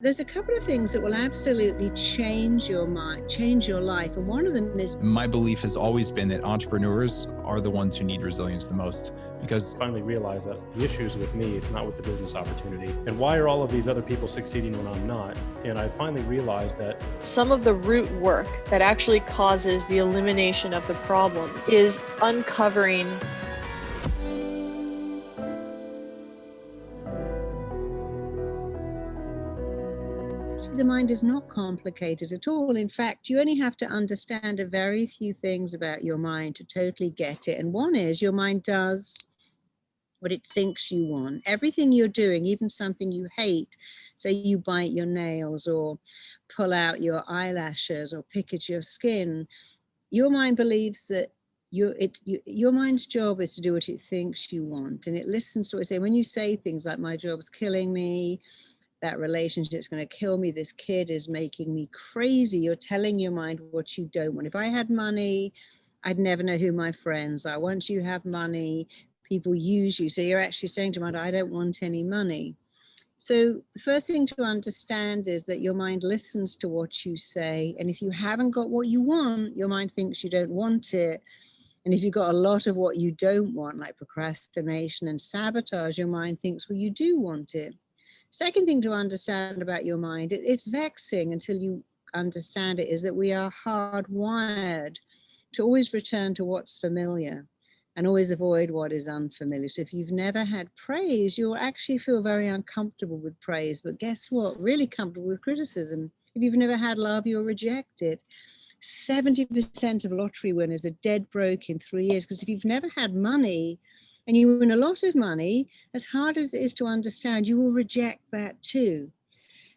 There's a couple of things that will absolutely change your mind, change your life. And one of them is, my belief has always been that entrepreneurs are the ones who need resilience the most, because I finally realized that the issue is with me, it's not with the business opportunity. And why are all of these other people succeeding when I'm not? And I finally realized that some of the root work that actually causes the elimination of the problem is uncovering the mind is not complicated at all. In fact, you only have to understand a very few things about your mind to totally get it. And one is your mind does what it thinks you want. Everything you're doing, even something you hate, say you bite your nails or pull out your eyelashes or pick at your skin, your mind believes that your mind's job is to do what it thinks you want. And it listens to what you say. When you say things like, my job's killing me, that relationship's going to kill me, this kid is making me crazy, you're telling your mind what you don't want. If I had money, I'd never know who my friends are. Once you have money, people use you. So you're actually saying to your mind, I don't want any money. So the first thing to understand is that your mind listens to what you say. And if you haven't got what you want, your mind thinks you don't want it. And if you've got a lot of what you don't want, like procrastination and sabotage, your mind thinks, well, you do want it. Second thing to understand about your mind, it's vexing until you understand it, is that we are hardwired to always return to what's familiar and always avoid what is unfamiliar. So if you've never had praise, you'll actually feel very uncomfortable with praise. But guess what? Really comfortable with criticism. If you've never had love, you'll reject it. 70% of lottery winners are dead broke in 3 years, because if you've never had money, and you win a lot of money, as hard as it is to understand, you will reject that too.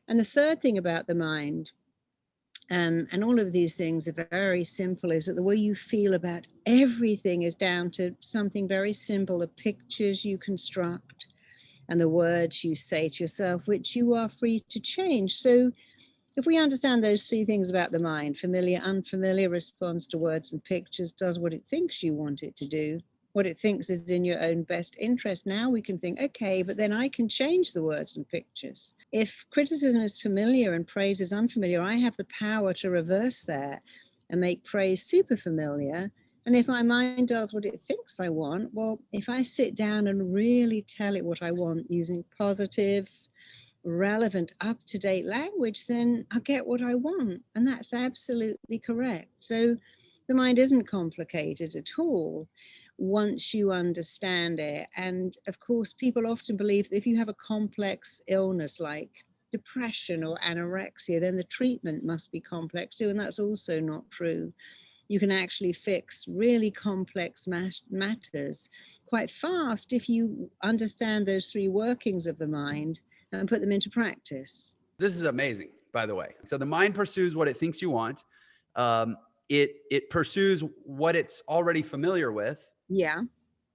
And the third thing about the mind, and all of these things are very simple, is that the way you feel about everything is down to something very simple: the pictures you construct and the words you say to yourself, which you are free to change. So if we understand those three things about the mind, familiar, unfamiliar, responds to words and pictures, does what it thinks you want it to do, what it thinks is in your own best interest, now we can think, okay, but then I can change the words and pictures. If criticism is familiar and praise is unfamiliar, I have the power to reverse that and make praise super familiar. And if my mind does what it thinks I want, well, if I sit down and really tell it what I want using positive, relevant, up-to-date language, then I'll get what I want. And that's absolutely correct. So the mind isn't complicated at all once you understand it. And of course, people often believe that if you have a complex illness like depression or anorexia, then the treatment must be complex too. And that's also not true. You can actually fix really complex matters quite fast if you understand those three workings of the mind and put them into practice. This is amazing, by the way. So the mind pursues what it thinks you want. It pursues what it's already familiar with. Yeah.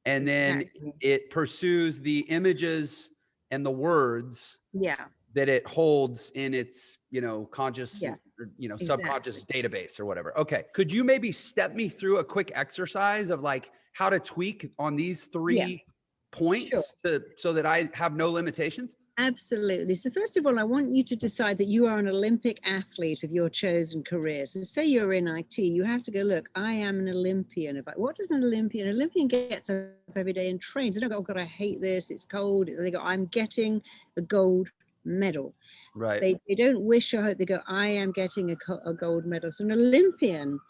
And then it pursues the images and the words that it holds in its, conscious, or, subconscious database or whatever. Okay. Could you maybe step me through a quick exercise of like how to tweak on these three points so that I have no limitations? Absolutely. So first of all, I want you to decide that you are an Olympic athlete of your chosen career. So say you're in IT, you have to go, look, I am an Olympian. What does an Olympian? An Olympian gets up every day and trains. They don't go, oh God, I hate this, it's cold. They go, I'm getting a gold medal. Right. They don't wish or hope. They go, I am getting a gold medal. So an Olympian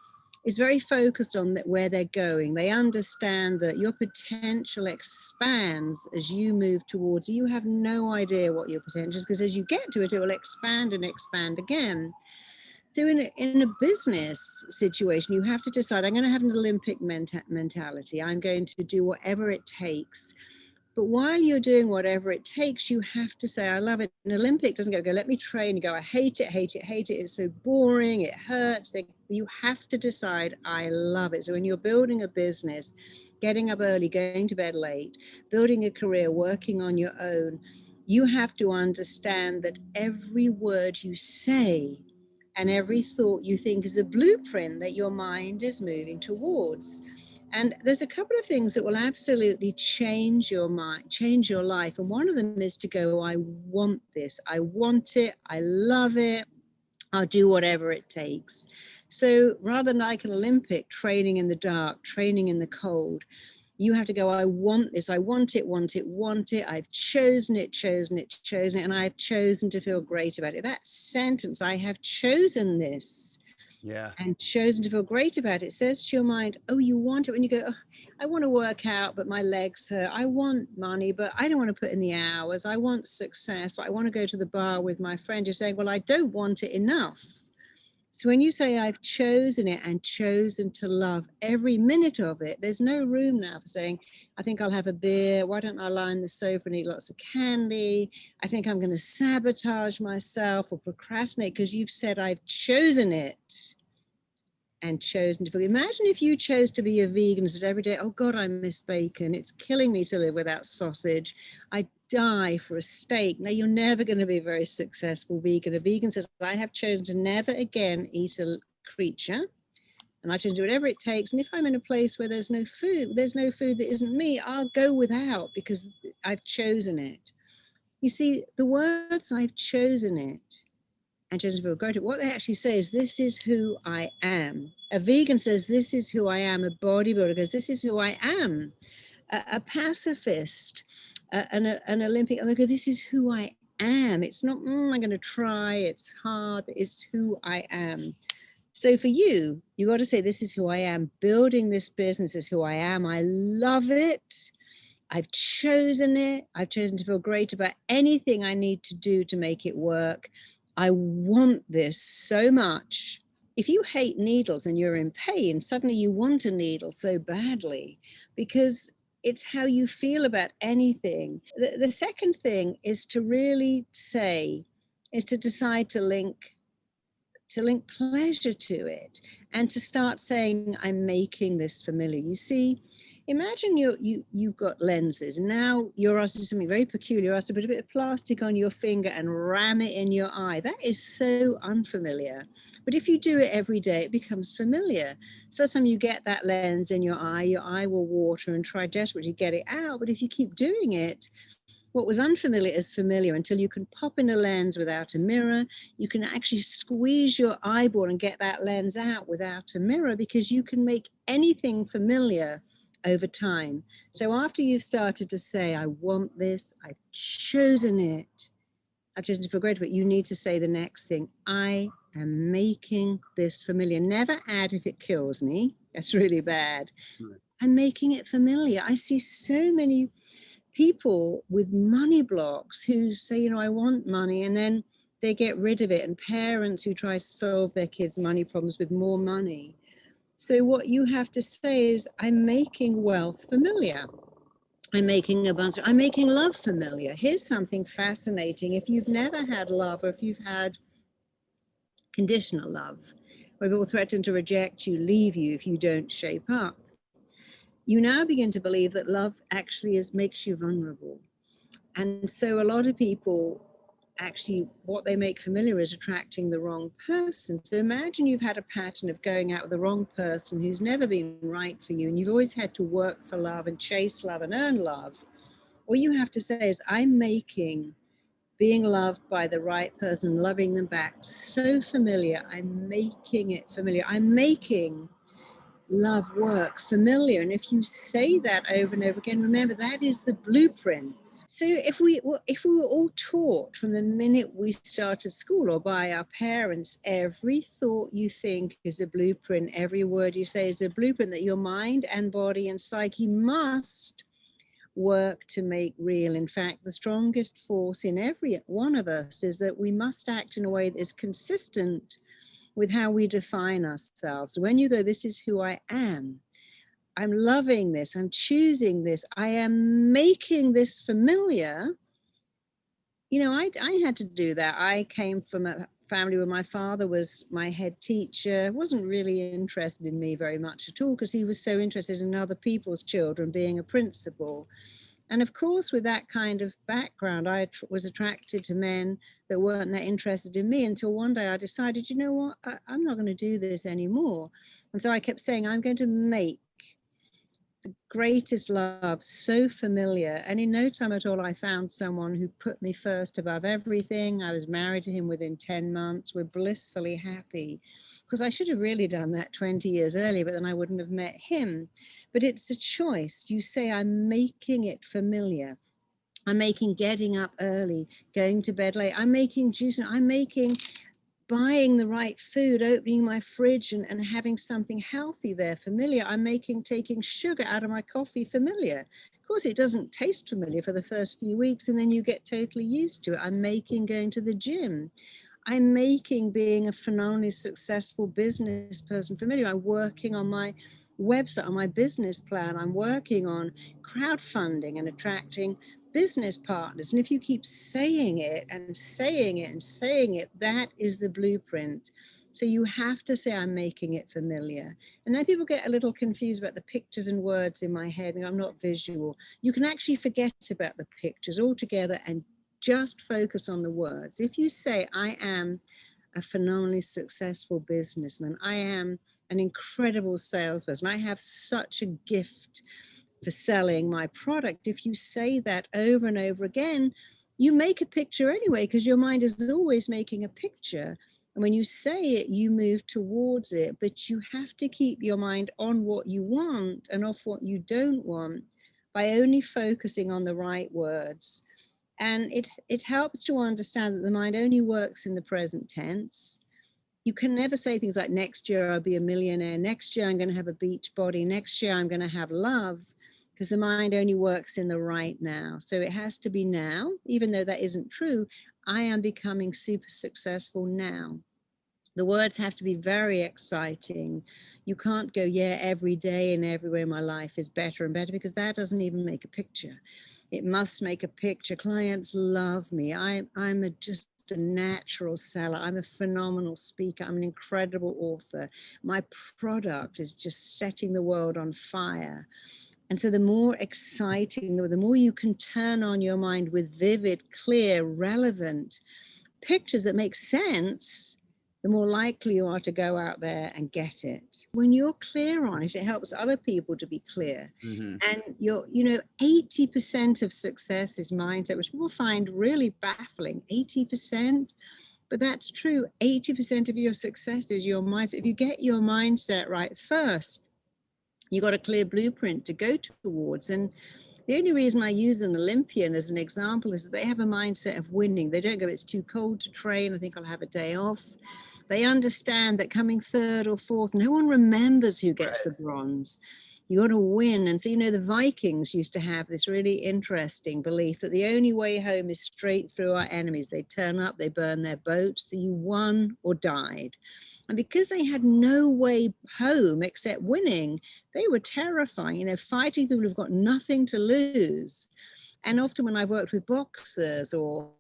is very focused on where they're going. They understand that your potential expands as you move towards it. You have no idea what your potential is, because as you get to it, it will expand and expand again. So in a business situation, you have to decide, I'm going to have an Olympic mentality. I'm going to do whatever it takes. But while you're doing whatever it takes, you have to say, I love it. An Olympic doesn't go, let me train. You go, I hate it, hate it, hate it. It's so boring. It hurts. You have to decide, I love it. So when you're building a business, getting up early, going to bed late, building a career, working on your own, you have to understand that every word you say and every thought you think is a blueprint that your mind is moving towards. And there's a couple of things that will absolutely change your mind, change your life. And one of them is to go, I want this. I want it. I love it. I'll do whatever it takes. So rather than like an Olympic training in the dark, training in the cold, you have to go, I want this. I want it, want it, want it. I've chosen it, chosen it, chosen it. And I've chosen to feel great about it. That sentence, I have chosen this. Yeah. And chosen to feel great about it, says to your mind, oh, you want it. When you go, oh, I want to work out, but my legs hurt. I want money, but I don't want to put in the hours. I want success, but I want to go to the bar with my friend. You're saying, well, I don't want it enough. So when you say I've chosen it and chosen to love every minute of it, there's no room now for saying, I think I'll have a beer. Why don't I lie on the sofa and eat lots of candy? I think I'm going to sabotage myself or procrastinate, because you've said I've chosen it and chosen to. Imagine if you chose to be a vegan and said every day, oh God, I miss bacon. It's killing me to live without sausage. I die for a steak. Now you're never going to be a very successful vegan. A vegan says, I have chosen to never again eat a creature, and I choose to do whatever it takes. And if I'm in a place where there's no food that isn't me, I'll go without because I've chosen it. You see, the words I've chosen it and chosen to feel great, what they actually say is, this is who I am. A vegan says, this is who I am. A bodybuilder goes, this is who I am. A pacifist, an Olympic, and they go, this is who I am. It's not, I'm going to try, it's hard, it's who I am. So for you, you got to say, this is who I am. Building this business is who I am. I love it. I've chosen it. I've chosen to feel great about anything I need to do to make it work. I want this so much. If you hate needles and you're in pain, suddenly you want a needle so badly because it's how you feel about anything. The second thing is to really say, is to decide to link pleasure to it and to start saying, I'm making this familiar. You see, imagine you've got lenses and now you're asked to do something very peculiar. You're asked to put a bit of plastic on your finger and ram it in your eye. That is so unfamiliar. But if you do it every day, it becomes familiar. First time you get that lens in your eye will water and try desperately to get it out. But if you keep doing it, what was unfamiliar is familiar until you can pop in a lens without a mirror. You can actually squeeze your eyeball and get that lens out without a mirror because you can make anything familiar over time. So after you've started to say, I want this, I've chosen it, I've chosen to feel great, but you need to say the next thing, I am making this familiar. Never add if it kills me. That's really bad. Right. I'm making it familiar. I see so many people with money blocks who say, I want money, and then they get rid of it, and parents who try to solve their kids' money problems with more money. So what you have to say is, I'm making wealth familiar. I'm making abundance. I'm making love familiar. Here's something fascinating. If you've never had love, or if you've had conditional love, where people threaten to reject you, leave you if you don't shape up, you now begin to believe that love actually makes you vulnerable. And so a lot of people actually, what they make familiar is attracting the wrong person. So imagine you've had a pattern of going out with the wrong person who's never been right for you, and you've always had to work for love and chase love and earn love. What you have to say is, I'm making being loved by the right person, loving them back so familiar. I'm making it familiar. I'm making love work familiar. And if you say that over and over again, remember, that is the blueprint. So if we were all taught from the minute we started school or by our parents, every thought you think is a blueprint, every word you say is a blueprint that your mind and body and psyche must work to make real. In fact, the strongest force in every one of us is that we must act in a way that is consistent with how we define ourselves. When you go, this is who I am, I'm loving this, I'm choosing this, I am making this familiar. I had to do that. I came from a family where my father was my head teacher, wasn't really interested in me very much at all because he was so interested in other people's children, being a principal. And of course, with that kind of background, I was attracted to men that weren't that interested in me until one day I decided, I'm not going to do this anymore. And so I kept saying, I'm going to make greatest love, so familiar. And in no time at all, I found someone who put me first above everything. I was married to him within 10 months. We're blissfully happy. Because I should have really done that 20 years earlier, but then I wouldn't have met him. But it's a choice. You say, I'm making it familiar. I'm making getting up early, going to bed late. I'm making juice. I'm making buying the right food, opening my fridge and having something healthy there familiar. I'm making taking sugar out of my coffee familiar. Of course, it doesn't taste familiar for the first few weeks, and then you get totally used to it. I'm making going to the gym. I'm making being a phenomenally successful business person familiar. I'm working on my website, on my business plan. I'm working on crowdfunding and attracting business partners. And if you keep saying it and saying it and saying it, that is the blueprint. So you have to say, I'm making it familiar. And then people get a little confused about the pictures and words in my head, and I'm not visual. You can actually forget about the pictures altogether and just focus on the words. If you say, I am a phenomenally successful businessman, I am an incredible salesperson, I have such a gift for selling my product. If you say that over and over again, you make a picture anyway, because your mind is always making a picture. And when you say it, you move towards it, but you have to keep your mind on what you want and off what you don't want by only focusing on the right words. And it helps to understand that the mind only works in the present tense. You can never say things like, next year I'll be a millionaire, next year I'm going to have a beach body, next year I'm going to have love, because the mind only works in the right now. So it has to be now, even though that isn't true. I am becoming super successful now. The words have to be very exciting. You can't go, yeah, every day and everywhere my life is better and better, because that doesn't even make a picture. It must make a picture. Clients love me. I'm just a natural seller. I'm a phenomenal speaker. I'm an incredible author. My product is just setting the world on fire. And so the more exciting, the more you can turn on your mind with vivid, clear, relevant pictures that make sense, the more likely you are to go out there and get it. When you're clear on it, it helps other people to be clear. Mm-hmm. And 80% of success is mindset, which people find really baffling. 80%, but that's true. 80% of your success is your mindset. If you get your mindset right first, you got a clear blueprint to go towards. And the only reason I use an Olympian as an example is that they have a mindset of winning. They don't go, it's too cold to train, I think I'll have a day off. They understand that coming third or fourth, no one remembers who gets the bronze. You got to win. And so, the Vikings used to have this really interesting belief that the only way home is straight through our enemies. They turn up, they burn their boats, that you won or died. And because they had no way home except winning, they were terrifying, fighting people who've got nothing to lose. And often when I've worked with boxers or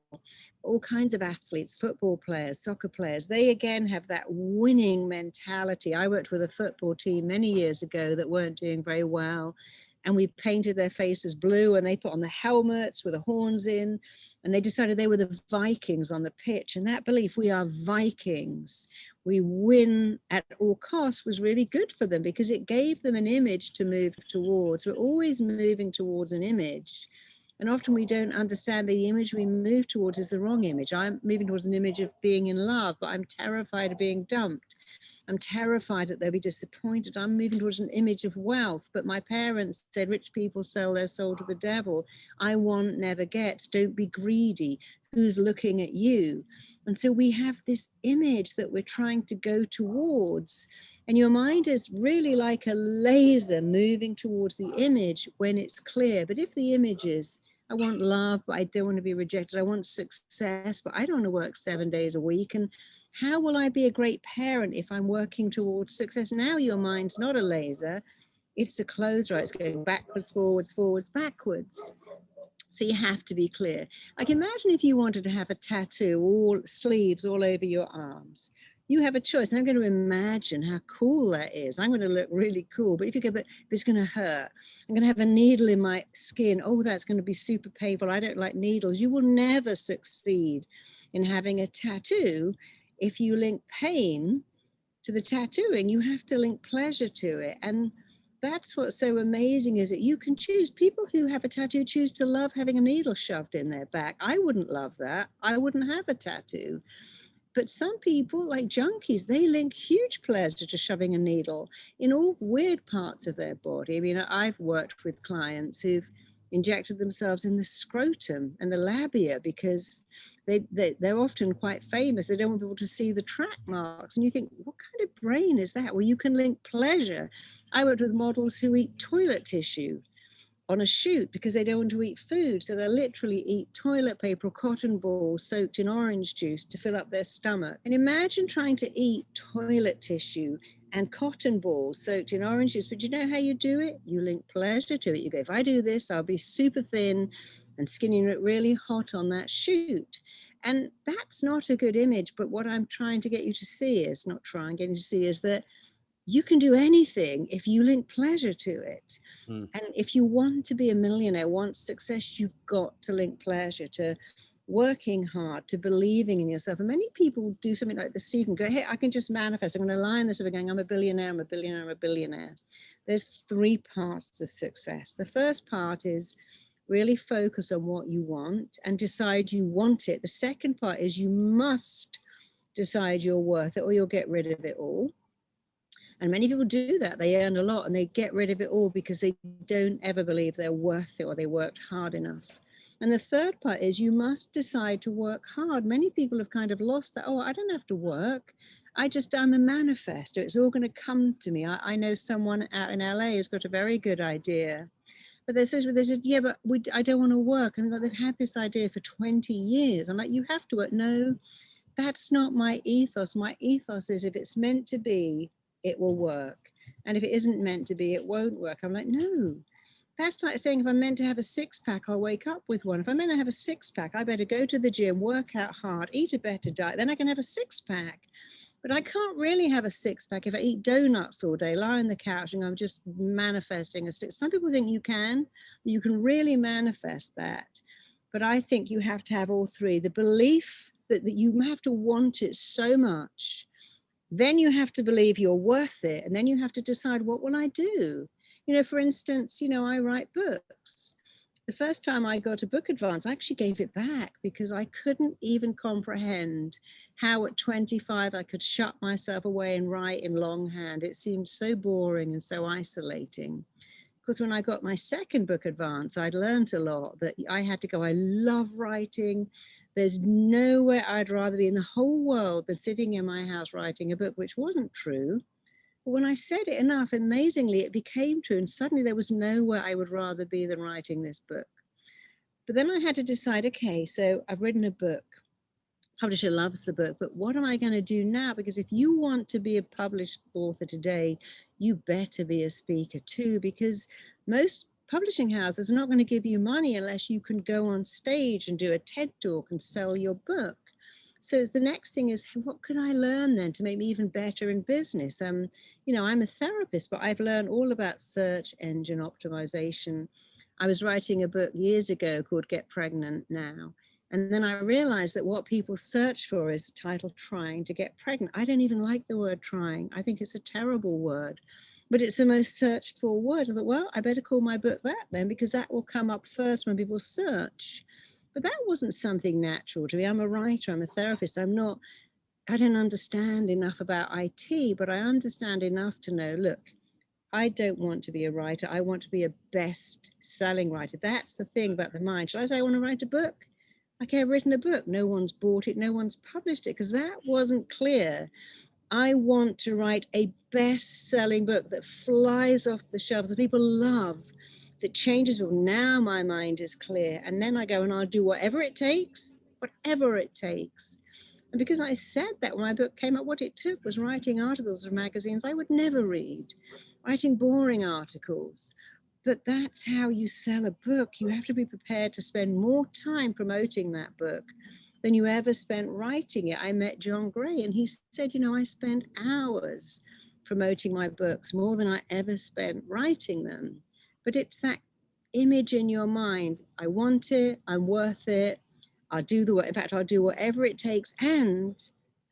all kinds of athletes, football players, soccer players, they again have that winning mentality. I worked with a football team many years ago that weren't doing very well. And we painted their faces blue, and they put on the helmets with the horns in, and they decided they were the Vikings on the pitch. And that belief, we are Vikings, we win at all costs, was really good for them because it gave them an image to move towards. We're always moving towards an image. And often we don't understand the image we move towards is the wrong image. I'm moving towards an image of being in love, but I'm terrified of being dumped. I'm terrified that they'll be disappointed. I'm moving towards an image of wealth, but my parents said rich people sell their soul to the devil. I want, never gets. Don't be greedy. Who's looking at you? And so we have this image that we're trying to go towards. And your mind is really like a laser moving towards the image when it's clear. But if the image is, I want love, but I don't want to be rejected. I want success, but I don't want to work 7 days a week. And how will I be a great parent if I'm working towards success? Now your mind's not a laser, it's a closer. It's going backwards, forwards, forwards, backwards. So you have to be clear. Like imagine if you wanted to have a tattoo, all sleeves all over your arms. You have a choice. I'm going to imagine how cool that is. I'm going to look really cool. But if you go, but it's going to hurt. I'm going to have a needle in my skin. Oh, that's going to be super painful. I don't like needles. You will never succeed in having a tattoo if you link pain to the tattooing. You have to link pleasure to it. And that's what's so amazing, is that you can choose. People who have a tattoo choose to love having a needle shoved in their back. I wouldn't love that. I wouldn't have a tattoo. But some people, like junkies, they link huge pleasure to shoving a needle in all weird parts of their body. I mean, I've worked with clients who've injected themselves in the scrotum and the labia because they're often quite famous. They don't want people to see the track marks. And you think, what kind of brain is that? Well, you can link pleasure. I worked with models who eat toilet tissue on a shoot because they don't want to eat food. So they'll literally eat toilet paper or cotton balls soaked in orange juice to fill up their stomach. And imagine trying to eat toilet tissue and cotton balls soaked in orange juice. But you know how you do it? You link pleasure to it. You go, if I do this, I'll be super thin and skinny and look really hot on that shoot. And that's not a good image. But what I'm trying to get you to see is, getting you to see is that you can do anything if you link pleasure to it. And if you want to be a millionaire, want success, you've got to link pleasure to working hard, to believing in yourself. And many people do something like this and go, hey, I can just manifest. I'm going to lie in this over going, I'm a billionaire, I'm a billionaire, I'm a billionaire. There's 3 parts to success. The first part is really focus on what you want and decide you want it. The second part is you must decide you're worth it or you'll get rid of it all. And many people do that. They earn a lot and they get rid of it all because they don't ever believe they're worth it or they worked hard enough. And the third part is you must decide to work hard. Many people have kind of lost that. Oh, I don't have to work. I'm a manifestor. It's all going to come to me. I know someone out in LA who's got a very good idea. But they said, yeah, but I don't want to work. And they've had this idea for 20 years. I'm like, you have to work. No, that's not my ethos. My ethos is if it's meant to be, it will work. And if it isn't meant to be, it won't work. I'm like, no, that's like saying if I'm meant to have a 6-pack, I'll wake up with one. If I'm meant to have a 6-pack, I better go to the gym, work out hard, eat a better diet, then I can have a 6-pack. But I can't really have a 6-pack if I eat donuts all day, lie on the couch and I'm just manifesting a 6. Some people think you can really manifest that. But I think you have to have all 3. The belief that you have to want it so much. Then you have to believe you're worth it. And then you have to decide, what will I do? For instance, I write books. The first time I got a book advance, I actually gave it back because I couldn't even comprehend how at 25 I could shut myself away and write in longhand. It seemed so boring and so isolating. Because when I got my second book advance, I'd learned a lot that I had to go, I love writing. There's nowhere I'd rather be in the whole world than sitting in my house writing a book, which wasn't true. But when I said it enough, amazingly, it became true. And suddenly there was nowhere I would rather be than writing this book. But then I had to decide, okay, so I've written a book. Publisher loves the book, but what am I going to do now? Because if you want to be a published author today, you better be a speaker too, because most publishing houses are not going to give you money unless you can go on stage and do a TED talk and sell your book. So the next thing is, what can I learn then to make me even better in business? I'm a therapist, but I've learned all about search engine optimization. I was writing a book years ago called Get Pregnant Now. And then I realized that what people search for is the title, Trying to Get Pregnant. I don't even like the word trying. I think it's a terrible word, but it's the most searched for word. I thought, well, I better call my book that then, because that will come up first when people search. But that wasn't something natural to me. I'm a writer, I'm a therapist. I don't understand enough about IT, but I understand enough to know, look, I don't want to be a writer. I want to be a best-selling writer. That's the thing about the mind. Shall I say I want to write a book? Okay, I've written a book. No one's bought it. No one's published it because that wasn't clear. I want to write a best-selling book that flies off the shelves, that people love, that changes people. Now my mind is clear. And then I go and I'll do whatever it takes, whatever it takes. And because I said that when my book came out, what it took was writing articles for magazines I would never read, writing boring articles. But that's how you sell a book. You have to be prepared to spend more time promoting that book than you ever spent writing it. I met John Gray and he said, I spent hours promoting my books, more than I ever spent writing them. But it's that image in your mind. I want it, I'm worth it, I'll do whatever it takes. And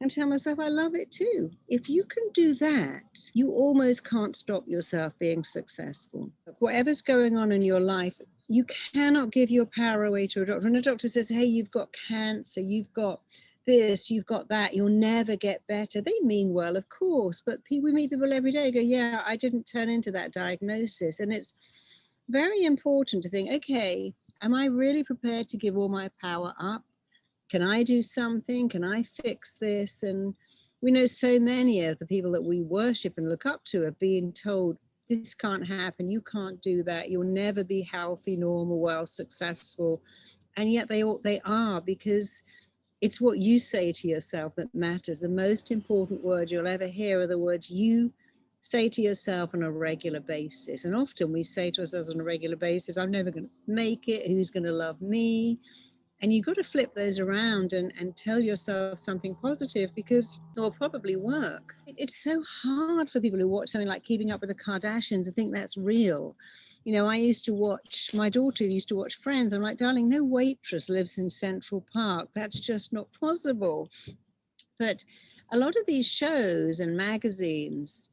and tell myself I love it too. If you can do that, you almost can't stop yourself being successful. Whatever's going on in your life, you cannot give your power away to a doctor. When a doctor says, hey, you've got cancer, you've got this, you've got that, you'll never get better. They mean well, of course, but we meet people every day go, yeah, I didn't turn into that diagnosis. And it's very important to think, okay, am I really prepared to give all my power up? Can I do something? Can I fix this? And we know so many of the people that we worship and look up to are being told, this can't happen, you can't do that, you'll never be healthy, normal, well, successful. And yet they are, because it's what you say to yourself that matters. The most important word you'll ever hear are the words you say to yourself on a regular basis. And often we say to ourselves on a regular basis, I'm never going to make it, who's going to love me? And you've got to flip those around and tell yourself something positive, because it will probably work. It's so hard for people who watch something like Keeping Up with the Kardashians and think that's real. You know, I used to watch, my daughter used to watch Friends. I'm like, darling, no waitress lives in Central Park. That's just not possible. But a lot of these shows and magazines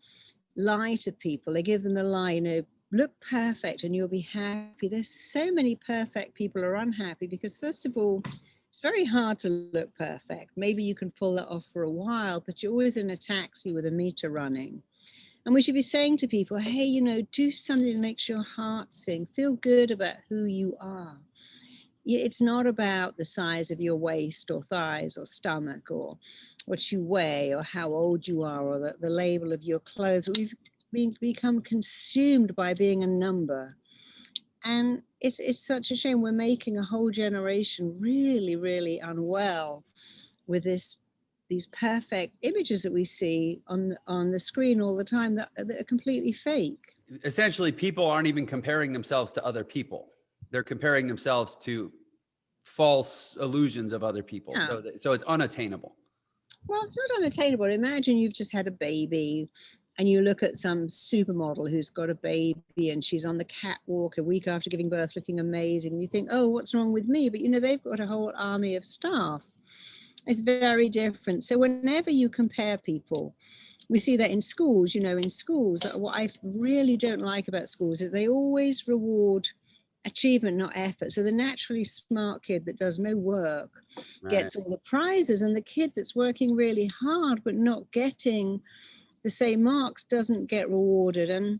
lie to people. They give them a lie, you know, look perfect and you'll be happy. There's so many perfect people are unhappy because, first of all, it's very hard to look perfect. Maybe you can pull that off for a while, but you're always in a taxi with a meter running. And we should be saying to people, hey, you know, do something that makes your heart sing. Feel good about who you are. It's not about the size of your waist or thighs or stomach or what you weigh or how old you are or the label of your clothes. We've become consumed by being a number. And it's such a shame. We're making a whole generation really, really unwell with these perfect images that we see on the screen all the time that are completely fake. Essentially, people aren't even comparing themselves to other people. They're comparing themselves to false illusions of other people. Yeah. So it's unattainable. Well, it's not unattainable. Imagine you've just had a baby and you look at some supermodel who's got a baby and she's on the catwalk a week after giving birth looking amazing. And you think, oh, what's wrong with me? But, you know, they've got a whole army of staff. It's very different. So whenever you compare people, we see that in schools, you know, in schools, what I really don't like about schools is they always reward achievement, not effort. So the naturally smart kid that does no work gets all the prizes, and the kid that's working really hard but not getting the same marks doesn't get rewarded. And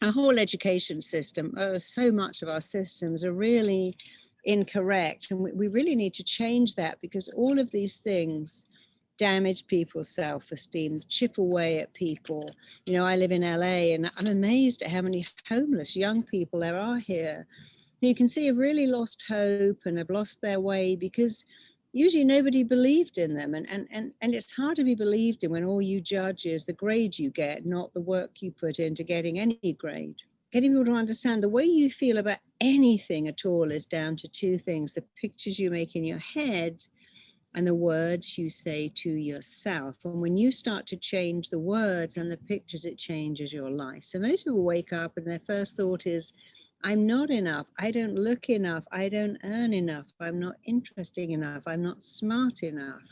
our whole education system, so much of our systems are really incorrect, and we really need to change that, because all of these things damage people's self-esteem, chip away at people. You know, I live in LA and I'm amazed at how many homeless young people there are here. You can see have really lost hope and have lost their way because usually nobody believed in them. And it's hard to be believed in when all you judge is the grade you get, not the work you put into getting any grade. Getting people to understand the way you feel about anything at all is down to two things: the pictures you make in your head and the words you say to yourself. And when you start to change the words and the pictures, it changes your life. So most people wake up and their first thought is, I'm not enough, I don't look enough, I don't earn enough, I'm not interesting enough, I'm not smart enough.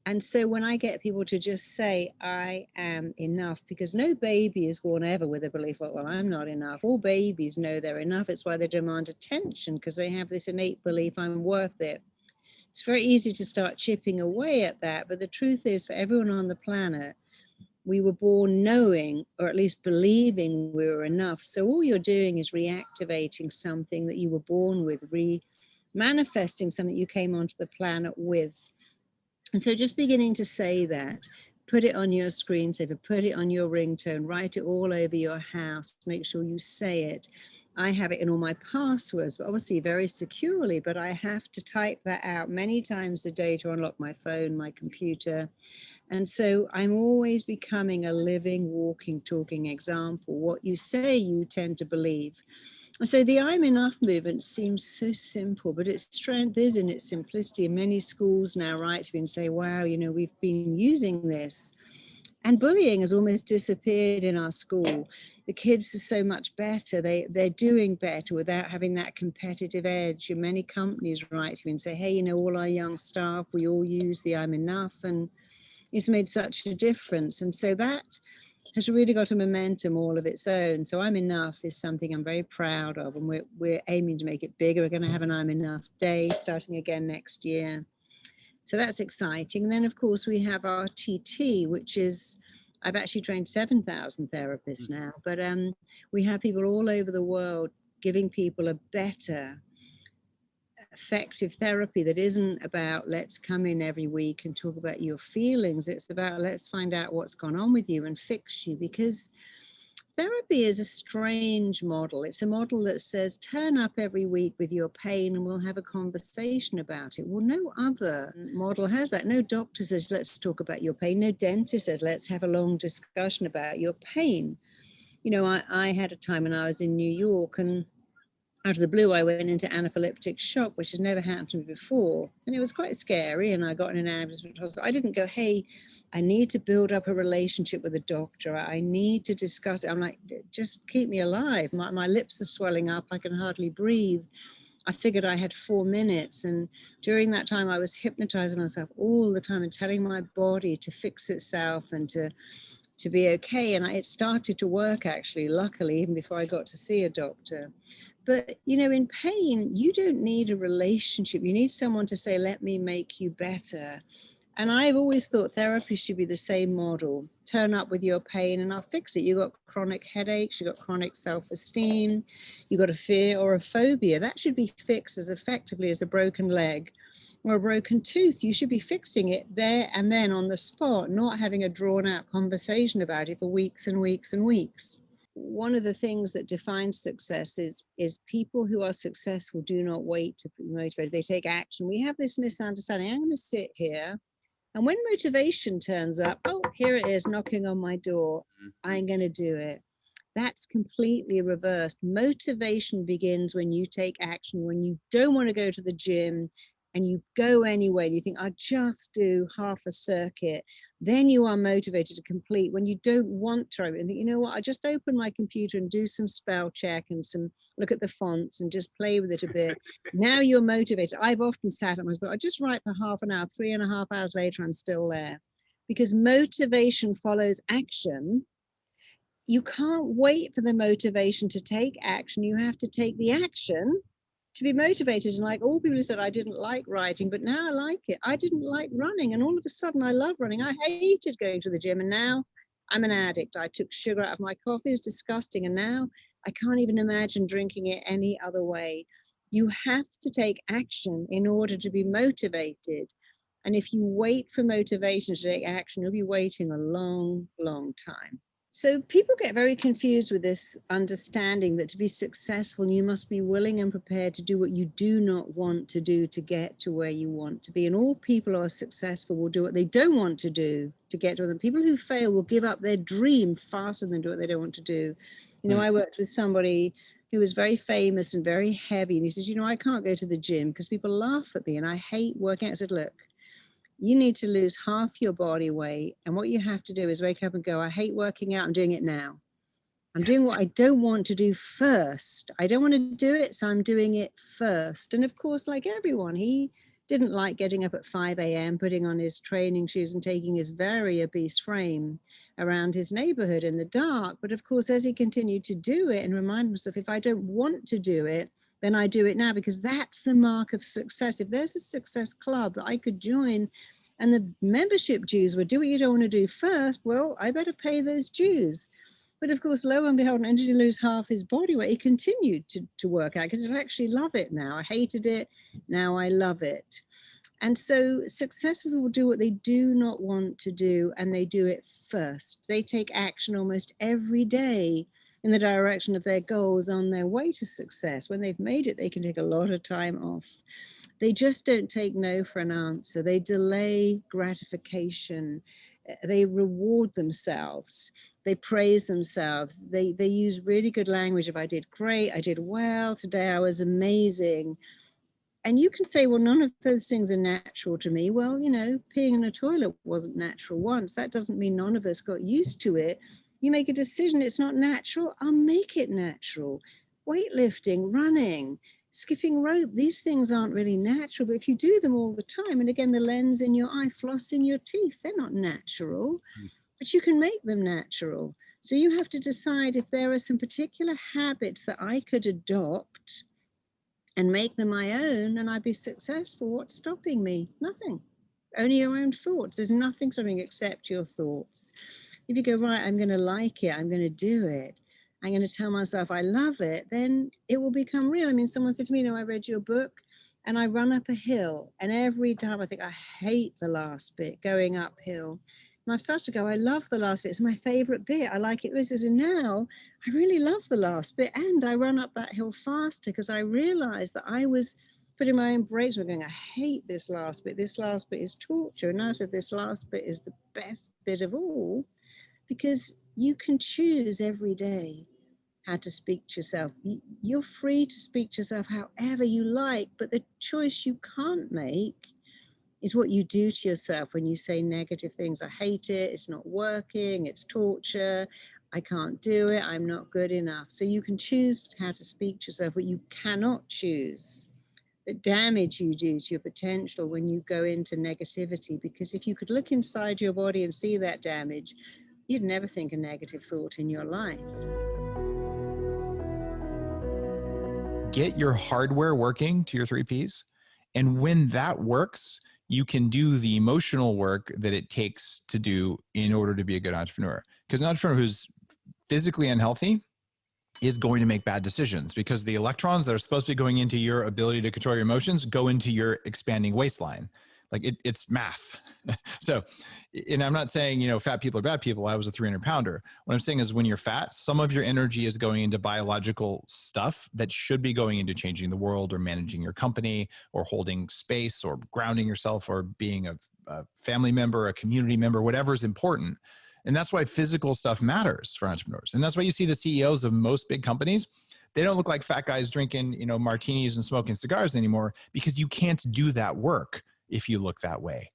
And so when I get people to just say, I am enough, because no baby is born ever with a belief, well, I'm not enough. All babies know they're enough. It's why they demand attention, because they have this innate belief, I'm worth it. It's very easy to start chipping away at that. But the truth is, for everyone on the planet, we were born knowing, or at least believing, we were enough. So all you're doing is reactivating something that you were born with, manifesting something you came onto the planet with. And so just beginning to say that, put it on your screensaver, put it on your ringtone, write it all over your house, make sure you say it. I have it in all my passwords, but obviously very securely, but I have to type that out many times a day to unlock my phone, my computer. And so I'm always becoming a living, walking, talking example. What you say, you tend to believe. So the I'm enough movement seems so simple, but its strength is in its simplicity. In many schools now write to me and say, wow, you know, we've been using this. And bullying has almost disappeared in our school. The kids are so much better. They're doing better without having that competitive edge. And many companies write to me and say, hey, you know, all our young staff, we all use the I'm enough. And it's made such a difference. And so that has really got a momentum all of its own. So I'm Enough is something I'm very proud of, and we're aiming to make it bigger. We're going to have an I'm Enough Day starting again next year. So that's exciting. And then, of course, we have our TT, which is, I've actually trained 7,000 therapists now, but we have people all over the world giving people a better, effective therapy that isn't about let's come in every week and talk about your feelings. It's about let's find out what's gone on with you and fix you, because therapy is a strange model. It's a model that says turn up every week with your pain and we'll have a conversation about it. Well, no other model has that. No doctor says let's talk about your pain. No dentist says let's have a long discussion about your pain. You know, I had a time when I was in New York, and out of the blue, I went into anaphylactic shock, which has never happened to me before. And it was quite scary. And I got in an ambulance hospital. I didn't go, hey, I need to build up a relationship with a doctor. I need to discuss it. I'm like, just keep me alive. My lips are swelling up. I can hardly breathe. I figured I had 4 minutes. And during that time, I was hypnotizing myself all the time and telling my body to fix itself and to be okay. And it started to work, actually, luckily, even before I got to see a doctor. But, you know, in pain, you don't need a relationship. You need someone to say, let me make you better. And I've always thought therapy should be the same model. Turn up with your pain and I'll fix it. You've got chronic headaches, you've got chronic self-esteem, you've got a fear or a phobia. That should be fixed as effectively as a broken leg or a broken tooth. You should be fixing it there and then on the spot, not having a drawn out conversation about it for weeks and weeks and weeks. One of the things that defines success is people who are successful do not wait to be motivated. They take action. We have this misunderstanding. I'm going to sit here, and when motivation turns up, oh, here it is knocking on my door. I'm going to do it. That's completely reversed. Motivation begins when you take action, when you don't want to go to the gym and you go anyway and you think, I'll just do half a circuit. Then you are motivated to complete. When you don't want to, and think, you know what, I just open my computer and do some spell check and some look at the fonts and just play with it a bit. Now you're motivated. I've often sat and I thought, I just write for half an hour, 3.5 hours later, I'm still there. Because motivation follows action. You can't wait for the motivation to take action. You have to take the action to be motivated. And like all people who said, I didn't like writing, but now I like it. I didn't like running. And all of a sudden I love running. I hated going to the gym. And now I'm an addict. I took sugar out of my coffee. It's disgusting. And now I can't even imagine drinking it any other way. You have to take action in order to be motivated. And if you wait for motivation to take action, you'll be waiting a long, long time. So people get very confused with this understanding that to be successful, you must be willing and prepared to do what you do not want to do to get to where you want to be. And all people who are successful will do what they don't want to do to get to them. People who fail will give up their dream faster than do what they don't want to do. You know, I worked with somebody who was very famous and very heavy. And he says, you know, I can't go to the gym because people laugh at me and I hate working out. I said, look, you need to lose half your body weight. And what you have to do is wake up and go, I hate working out. I'm doing it now. I'm doing what I don't want to do first. I don't want to do it, so I'm doing it first. And of course, like everyone, he didn't like getting up at 5 a.m., putting on his training shoes and taking his very obese frame around his neighborhood in the dark. But of course, as he continued to do it and remind himself, if I don't want to do it, then I do it now, because that's the mark of success. If there's a success club that I could join and the membership dues were do what you don't want to do first, well, I better pay those dues. But of course, lo and behold, and did lose half his body weight, he continued to work out because I actually love it now. I hated it, now I love it. And so successful people do what they do not want to do, and they do it first. They take action almost every day in the direction of their goals on their way to success. When they've made it, they can take a lot of time off. They just don't take no for an answer. They delay gratification. They reward themselves. They praise themselves. They use really good language. If I did great, I did well, today I was amazing. And you can say, well, none of those things are natural to me. Well, you know, peeing in a toilet wasn't natural once. That doesn't mean none of us got used to it. You make a decision, it's not natural, I'll make it natural. Weightlifting, running, skipping rope, these things aren't really natural, but if you do them all the time, and again, the lens in your eye, flossing your teeth, they're not natural, but you can make them natural. So you have to decide if there are some particular habits that I could adopt and make them my own, and I'd be successful. What's stopping me? Nothing. Only your own thoughts. There's nothing stopping except your thoughts. If you go, right, I'm going to like it, I'm going to do it, I'm going to tell myself I love it, then it will become real. I mean, someone said to me, I read your book and I run up a hill, and every time I think I hate the last bit, going uphill. And I've started to go, I love the last bit. It's my favorite bit. I like it. And now I really love the last bit. And I run up that hill faster because I realized that I was putting my own brakes. We're going, I hate this last bit. This last bit is torture. And now so this last bit is the best bit of all, because you can choose every day how to speak to yourself. You're free to speak to yourself however you like, but the choice you can't make is what you do to yourself when you say negative things. I hate it, it's not working, it's torture, I can't do it, I'm not good enough. So you can choose how to speak to yourself, but you cannot choose the damage you do to your potential when you go into negativity. Because if you could look inside your body and see that damage, you'd never think a negative thought in your life. Get your hardware working to your 3 Ps. And when that works, you can do the emotional work that it takes to do in order to be a good entrepreneur. Because an entrepreneur who's physically unhealthy is going to make bad decisions, because the electrons that are supposed to be going into your ability to control your emotions go into your expanding waistline. Like it's math. So, and I'm not saying, fat people are bad people. I was a 300 pounder. What I'm saying is when you're fat, some of your energy is going into biological stuff that should be going into changing the world or managing your company or holding space or grounding yourself or being a family member, a community member, whatever is important. And that's why physical stuff matters for entrepreneurs. And that's why you see the CEOs of most big companies, they don't look like fat guys drinking, martinis and smoking cigars anymore, because you can't do that work if you look that way,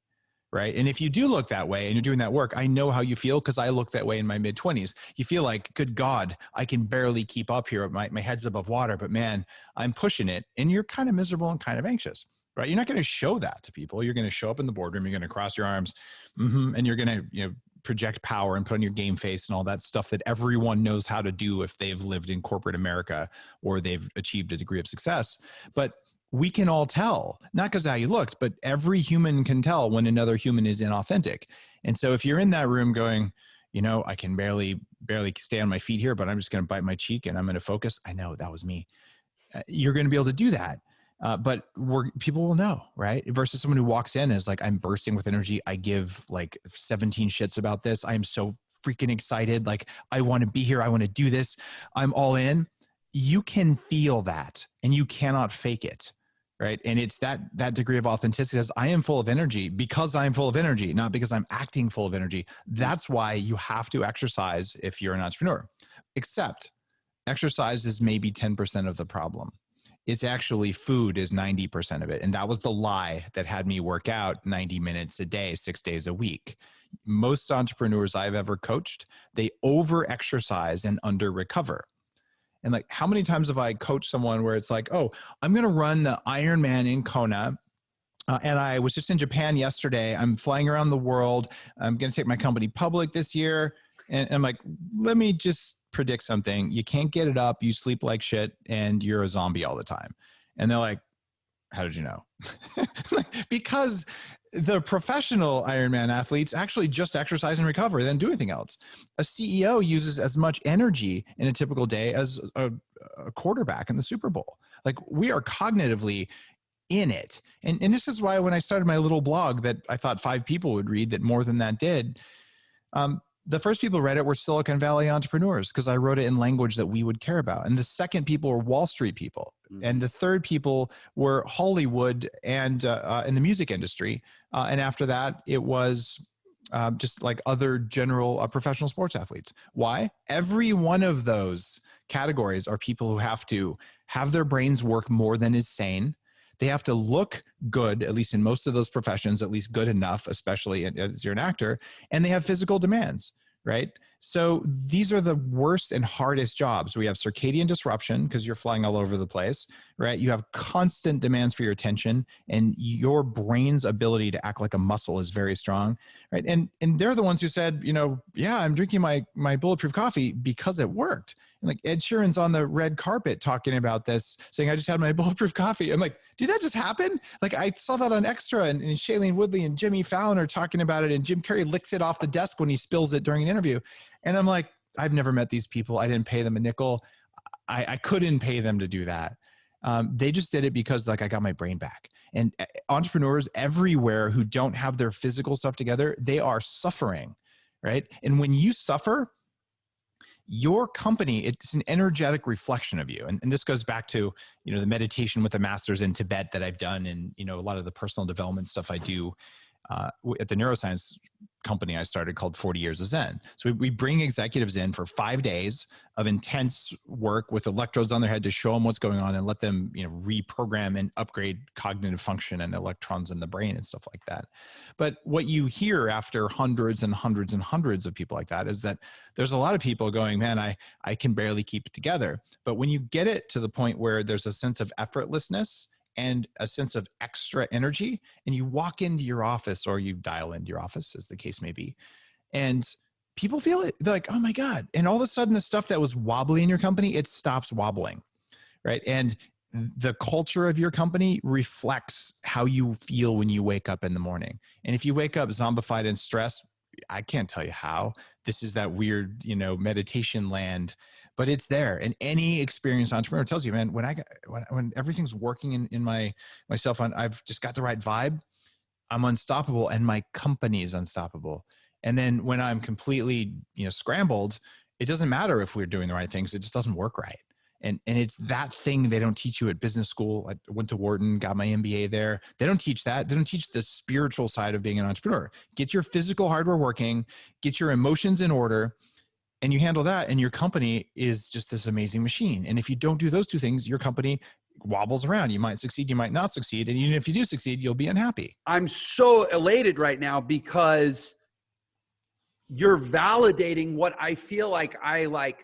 right? And if you do look that way and you're doing that work, I know how you feel, because I looked that way in my mid-20s. You feel like, good God, I can barely keep up here. My head's above water, but man, I'm pushing it. And you're kind of miserable and kind of anxious, right? You're not going to show that to people. You're going to show up in the boardroom, you're going to cross your arms, and you're going to project power and put on your game face and all that stuff that everyone knows how to do if they've lived in corporate America or they've achieved a degree of success. But we can all tell, not because of how you looked, but every human can tell when another human is inauthentic. And so if you're in that room going, I can barely stay on my feet here, but I'm just going to bite my cheek and I'm going to focus. I know that was me. You're going to be able to do that. But people will know, right? Versus someone who walks in and is like, I'm bursting with energy. I give like 17 shits about this. I'm so freaking excited. Like, I want to be here. I want to do this. I'm all in. You can feel that and you cannot fake it. Right. And it's that degree of authenticity says, I am full of energy because I'm full of energy, not because I'm acting full of energy. That's why you have to exercise if you're an entrepreneur. Except exercise is maybe 10% of the problem. It's actually food is 90% of it. And that was the lie that had me work out 90 minutes a day, 6 days a week. Most entrepreneurs I've ever coached, they over-exercise and under-recover. And like, how many times have I coached someone where it's like, oh, I'm going to run the Ironman in Kona. And I was just in Japan yesterday. I'm flying around the world. I'm going to take my company public this year. And I'm like, let me just predict something. You can't get it up. You sleep like shit and you're a zombie all the time. And they're like, how did you know? Because the professional Ironman athletes actually just exercise and recover, then do anything else. A CEO uses as much energy in a typical day as a quarterback in the Super Bowl. Like, we are cognitively in it. And this is why when I started my little blog that I thought 5 people would read, that more than that did, the first people who read it were Silicon Valley entrepreneurs, because I wrote it in language that we would care about. And the second people were Wall Street people. And the third people were Hollywood and in the music industry. And after that, it was just like other general professional sports athletes. Why? Every one of those categories are people who have to have their brains work more than is sane. They have to look good, at least in most of those professions, at least good enough, especially as you're an actor, and they have physical demands, right? So these are the worst and hardest jobs. We have circadian disruption because you're flying all over the place, right? You have constant demands for your attention, and your brain's ability to act like a muscle is very strong, right? And they're the ones who said, yeah, I'm drinking my Bulletproof coffee because it worked. And like Ed Sheeran's on the red carpet talking about this, saying, I just had my Bulletproof coffee. I'm like, did that just happen? Like I saw that on Extra, and Shailene Woodley and Jimmy Fallon are talking about it, and Jim Carrey licks it off the desk when he spills it during an interview. And I'm like, I've never met these people. I didn't pay them a nickel. I couldn't pay them to do that. They just did it because like I got my brain back. And entrepreneurs everywhere who don't have their physical stuff together, they are suffering, right? And when you suffer, your company, it's an energetic reflection of you. And this goes back to, the meditation with the masters in Tibet that I've done, and, a lot of the personal development stuff I do at the neuroscience company I started called 40 Years of Zen. So we bring executives in for 5 days of intense work with electrodes on their head to show them what's going on and let them, reprogram and upgrade cognitive function and electrons in the brain and stuff like that. But what you hear after hundreds and hundreds and hundreds of people like that is that there's a lot of people going, man, I can barely keep it together. But when you get it to the point where there's a sense of effortlessness and a sense of extra energy, and you walk into your office, or you dial into your office, as the case may be, and people feel it. They're like, oh my God. And all of a sudden the stuff that was wobbly in your company, it stops wobbling, right? And the culture of your company reflects how you feel when you wake up in the morning. And if you wake up zombified and stressed, I can't tell you how. This is that weird, meditation land, but it's there. And any experienced entrepreneur tells you, man, when everything's working in my cell phone, I've just got the right vibe, I'm unstoppable, and my company is unstoppable. And then when I'm completely, scrambled, it doesn't matter if we're doing the right things. It just doesn't work right. And it's that thing they don't teach you at business school. I went to Wharton, got my MBA there. They don't teach that. They don't teach the spiritual side of being an entrepreneur. Get your physical hardware working, get your emotions in order, and you handle that, and your company is just this amazing machine. And if you don't do those two things, your company wobbles around. You might succeed, you might not succeed. And even if you do succeed, you'll be unhappy. I'm so elated right now because you're validating what I feel like I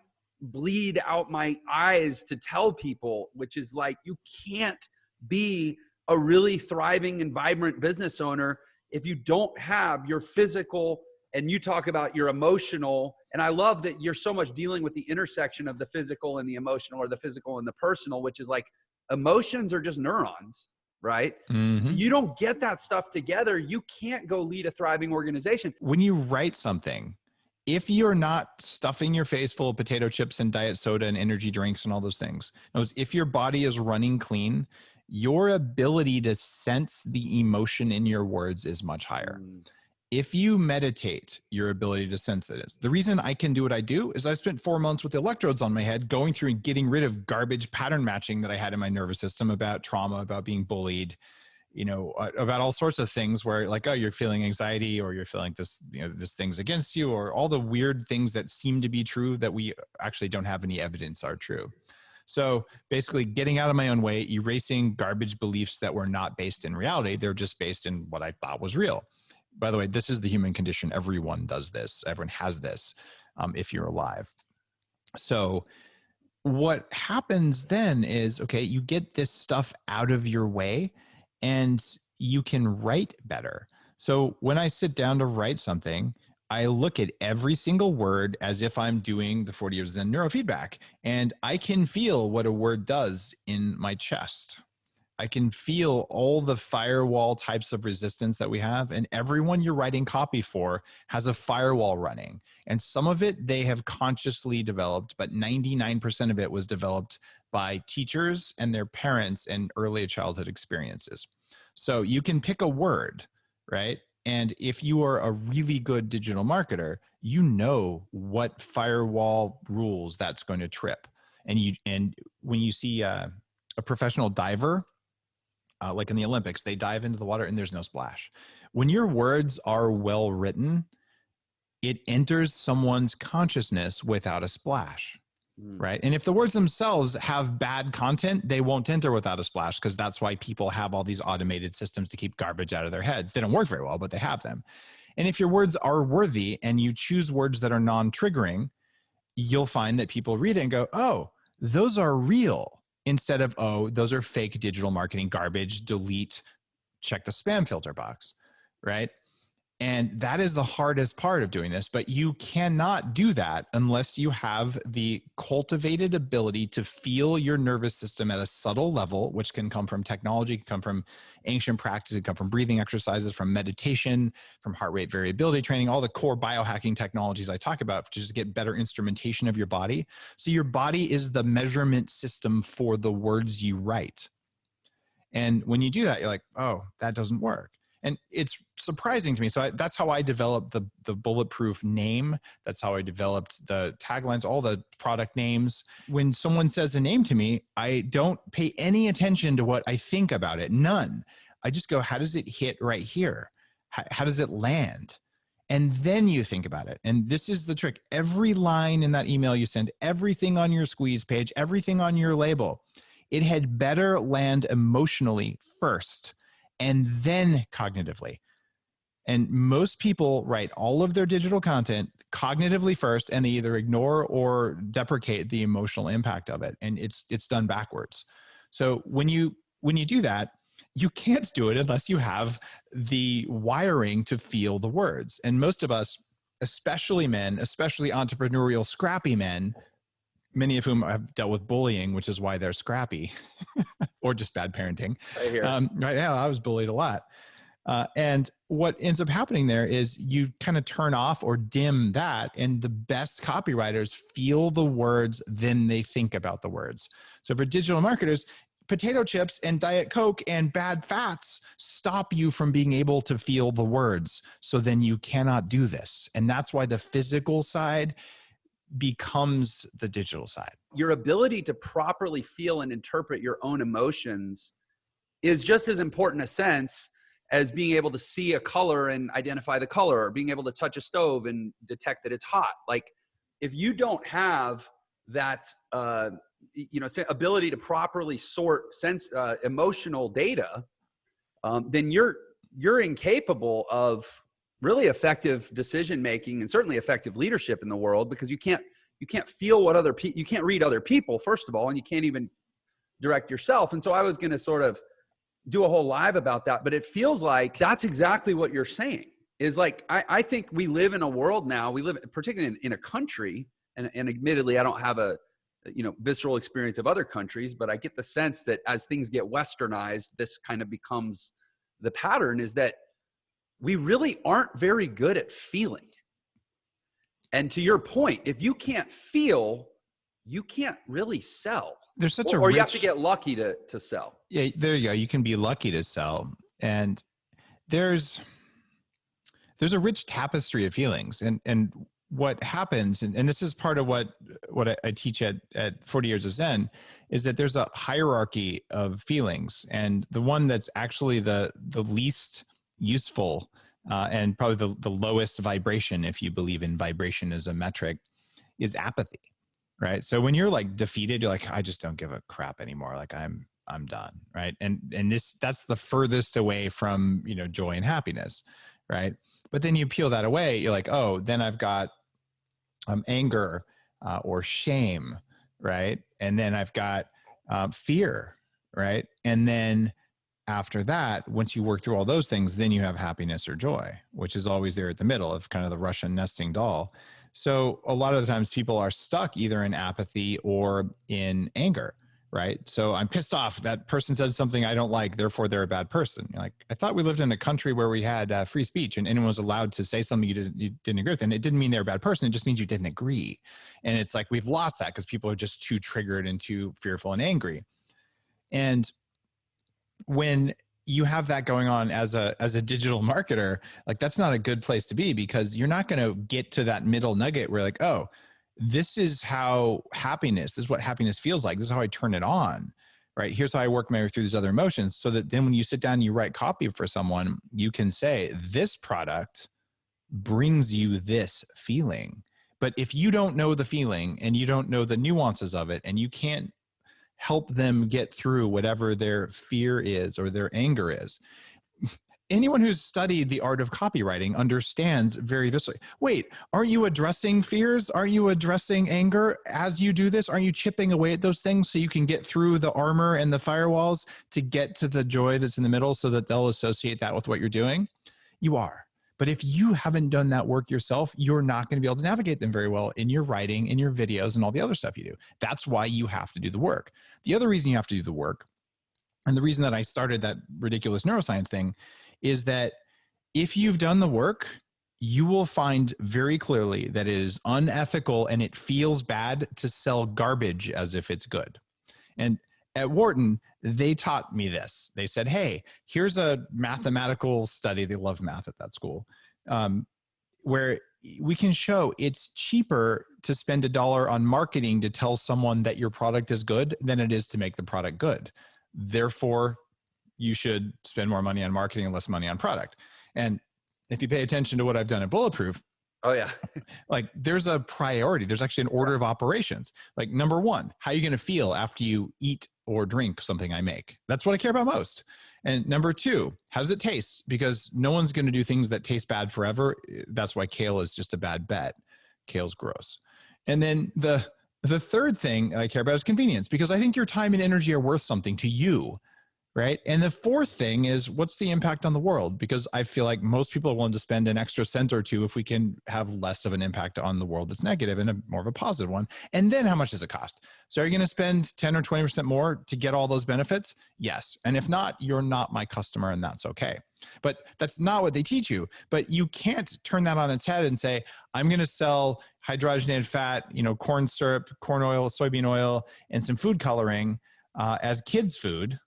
bleed out my eyes to tell people, which is like, you can't be a really thriving and vibrant business owner if you don't have your physical, and you talk about your emotional. And I love that you're so much dealing with the intersection of the physical and the emotional, or the physical and the personal, which is like, emotions are just neurons, right? Mm-hmm. You don't get that stuff together, you can't go lead a thriving organization. When you write something, if you're not stuffing your face full of potato chips and diet soda and energy drinks and all those things, if your body is running clean, your ability to sense the emotion in your words is much higher. If you meditate, your ability to sense it is. The reason I can do what I do is I spent 4 months with electrodes on my head, going through and getting rid of garbage pattern matching that I had in my nervous system about trauma, about being bullied, about all sorts of things where like, oh, you're feeling anxiety, or you're feeling this, this thing's against you, or all the weird things that seem to be true that we actually don't have any evidence are true. So basically getting out of my own way, erasing garbage beliefs that were not based in reality. They're just based in what I thought was real. By the way, this is the human condition. Everyone does this. Everyone has this, if you're alive. So what happens then is, okay, you get this stuff out of your way and you can write better. So when I sit down to write something, I look at every single word as if I'm doing the 40 years in neurofeedback, and I can feel what a word does in my chest. I can feel all the firewall types of resistance that we have, and everyone you're writing copy for has a firewall running. And some of it they have consciously developed, but 99% of it was developed by teachers and their parents and early childhood experiences. So you can pick a word, right? And if you are a really good digital marketer, you know what firewall rules that's going to trip. And when you see a professional diver, like in the Olympics, they dive into the water and there's no splash. When your words are well written, it enters someone's consciousness without a splash, right? And if the words themselves have bad content, they won't enter without a splash, because that's why people have all these automated systems to keep garbage out of their heads. They don't work very well, but they have them. And if your words are worthy and you choose words that are non-triggering, you'll find that people read it and go, oh, those are real, instead of, oh, those are fake digital marketing garbage, delete, check the spam filter box, right? And that is the hardest part of doing this, but you cannot do that unless you have the cultivated ability to feel your nervous system at a subtle level, which can come from technology, can come from ancient practice, it can come from breathing exercises, from meditation, from heart rate variability training, all the core biohacking technologies I talk about to just get better instrumentation of your body. So your body is the measurement system for the words you write. And when you do that, you're like, oh, that doesn't work. And it's surprising to me. So that's how I developed the Bulletproof name. That's how I developed the taglines, all the product names. When someone says a name to me, I don't pay any attention to what I think about it. None. I just go, how does it hit right here? How does it land? And then you think about it. And this is the trick. Every line in that email you send, everything on your squeeze page, everything on your label, it had better land emotionally first, and then cognitively. And most people write all of their digital content cognitively first, and they either ignore or deprecate the emotional impact of it. And it's done backwards. So when you do that, you can't do it unless you have the wiring to feel the words. And most of us, especially men, especially entrepreneurial, scrappy men, many of whom have dealt with bullying, which is why they're scrappy, or just bad parenting. Right here. Right now, I was bullied a lot. And what ends up happening there is you kind of turn off or dim that, and the best copywriters feel the words, then they think about the words. So for digital marketers, potato chips and Diet Coke and bad fats stop you from being able to feel the words. So then you cannot do this. And that's why the physical side becomes the digital side. Your ability to properly feel and interpret your own emotions is just as important a sense as being able to see a color and identify the color, or being able to touch a stove and detect that it's hot. Like, if you don't have that, ability to properly sort emotional data, then you're incapable of really effective decision-making, and certainly effective leadership in the world, because you can't feel what you can't read other people, first of all, and you can't even direct yourself. And so I was going to sort of do a whole live about that, but it feels like that's exactly what you're saying, is like, I think we live in a world now, we live particularly in a country, and admittedly, I don't have a visceral experience of other countries, but I get the sense that as things get westernized, this kind of becomes the pattern, is that we really aren't very good at feeling. And to your point, if you can't feel, you can't really sell. There's such or you have to get lucky to sell. Yeah, there you go. You can be lucky to sell. And there's a rich tapestry of feelings. And what happens, and this is part of what I teach at 40 Years of Zen, is that there's a hierarchy of feelings. And the one that's actually the least useful and probably the lowest vibration, if you believe in vibration as a metric, is apathy, right? So when you're like defeated, you're like, I just don't give a crap anymore. Like I'm done, right? And that's the furthest away from, joy and happiness, right? But then you peel that away, you're like, oh, then I've got anger or shame, right? And then I've got fear, right? And then after that, once you work through all those things, then you have happiness or joy, which is always there at the middle of kind of the Russian nesting doll. So a lot of the times people are stuck either in apathy or in anger, right? So I'm pissed off. That person said something I don't like, therefore they're a bad person. You're like, I thought we lived in a country where we had free speech and anyone was allowed to say something you didn't agree with. And it didn't mean they're a bad person. It just means you didn't agree. And it's like, we've lost that because people are just too triggered and too fearful and angry. And when you have that going on as a digital marketer, like that's not a good place to be, because you're not going to get to that middle nugget where like, oh, this is what happiness feels like. This is how I turn it on, right? Here's how I work my way through these other emotions, so that then when you sit down and you write copy for someone, you can say, this product brings you this feeling. But if you don't know the feeling and you don't know the nuances of it, and you can't help them get through whatever their fear is or their anger is, anyone who's studied the art of copywriting understands very viscerally. Wait, are you addressing fears? Are you addressing anger as you do this? Are you chipping away at those things so you can get through the armor and the firewalls to get to the joy that's in the middle so that they'll associate that with what you're doing? You are. But if you haven't done that work yourself, you're not going to be able to navigate them very well in your writing, in your videos, and all the other stuff you do. That's why you have to do the work. The other reason you have to do the work, and the reason that I started that ridiculous neuroscience thing, is that if you've done the work, you will find very clearly that it is unethical and it feels bad to sell garbage as if it's good. And at Wharton, they taught me this. They said, hey, here's a mathematical study. They love math at that school, where we can show it's cheaper to spend $1 on marketing to tell someone that your product is good than it is to make the product good. Therefore, you should spend more money on marketing and less money on product. And if you pay attention to what I've done at Bulletproof, oh yeah, like there's a priority. There's actually an order of operations. Like number one, how are you going to feel after you eat or drink something I make? That's what I care about most. And number two, how does it taste? Because no one's going to do things that taste bad forever. That's why kale is just a bad bet. Kale's gross. And then the third thing I care about is convenience, because I think your time and energy are worth something to you. Right. And the fourth thing is, what's the impact on the world? Because I feel like most people are willing to spend an extra cent or two if we can have less of an impact on the world that's negative and a more of a positive one. And then how much does it cost? So are you going to spend 10 or 20% more to get all those benefits? Yes. And if not, you're not my customer, and that's okay. But that's not what they teach you. But you can't turn that on its head and say, I'm going to sell hydrogenated fat, corn syrup, corn oil, soybean oil, and some food coloring as kids' food.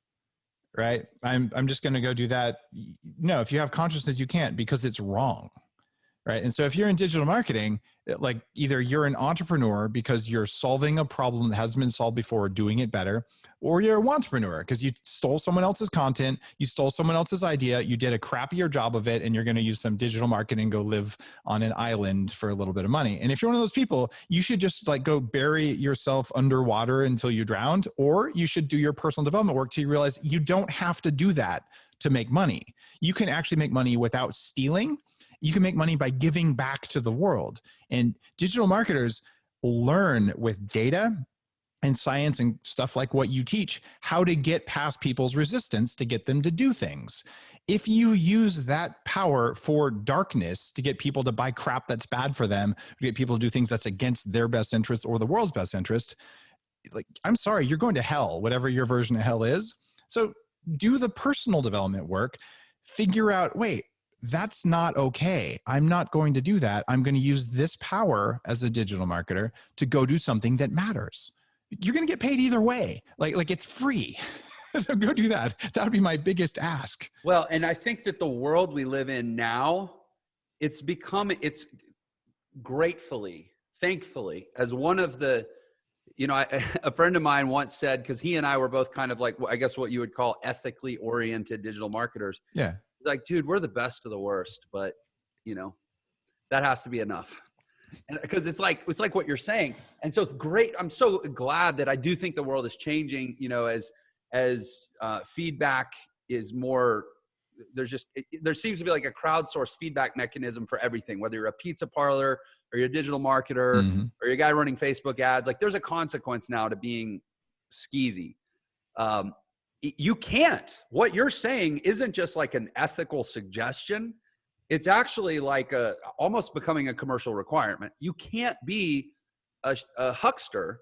Right? I'm just going to go do that. No, if you have consciousness, you can't, because it's wrong. Right? And so if you're in digital marketing, like either you're an entrepreneur because you're solving a problem that hasn't been solved before, doing it better, or you're an entrepreneur because you stole someone else's content, you stole someone else's idea, you did a crappier job of it, and you're going to use some digital marketing, go live on an island for a little bit of money. And if you're one of those people, you should just like go bury yourself underwater until you drowned, or you should do your personal development work till you realize you don't have to do that to make money. You can actually make money without stealing. You can make money by giving back to the world. And digital marketers learn with data and science and stuff like what you teach, how to get past people's resistance to get them to do things. If you use that power for darkness to get people to buy crap that's bad for them, to get people to do things that's against their best interest or the world's best interest, like, I'm sorry, you're going to hell, whatever your version of hell is. So do the personal development work, figure out, wait, that's not okay. I'm not going to do that. I'm going to use this power as a digital marketer to go do something that matters. You're going to get paid either way. Like it's free. So go do that. That would be my biggest ask. Well, and I think that the world we live in now, it's gratefully, thankfully, as one of the, a friend of mine once said, because he and I were both kind of like, I guess what you would call ethically oriented digital marketers. Yeah. He's like, dude, we're the best of the worst, but that has to be enough. And because it's like what you're saying. And so it's great. I'm so glad that I do think the world is changing, as feedback is more, there seems to be like a crowdsourced feedback mechanism for everything, whether you're a pizza parlor or you're a digital marketer or you're a guy running Facebook ads. Like there's a consequence now to being skeezy. You can't. What you're saying isn't just like an ethical suggestion. It's actually like almost becoming a commercial requirement. You can't be a huckster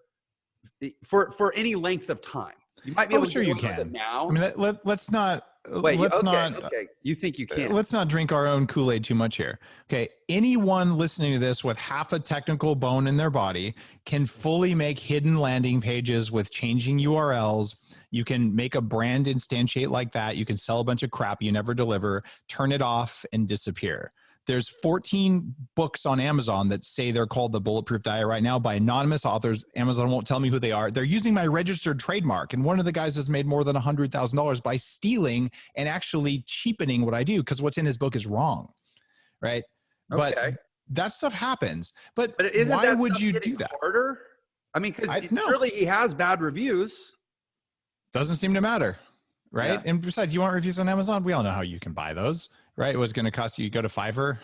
for any length of time. You might be able to do it now. I mean, let's not. Okay. You think you can? Let's not drink our own Kool-Aid too much here. Okay. Anyone listening to this with half a technical bone in their body can fully make hidden landing pages with changing URLs. You can make a brand instantiate like that. You can sell a bunch of crap you never deliver, turn it off, and disappear. There's 14 books on Amazon that say they're called the Bulletproof Diet right now by anonymous authors. Amazon won't tell me who they are. They're using my registered trademark. And one of the guys has made more than $100,000 by stealing and actually cheapening what I do, because what's in his book is wrong. Right. Okay. But that stuff happens. But why would you do that? Harder? I mean, because surely he has bad reviews. Doesn't seem to matter. right? Yeah. And besides, you want reviews on Amazon? We all know how you can buy those, right? It was going to cost you go to Fiverr.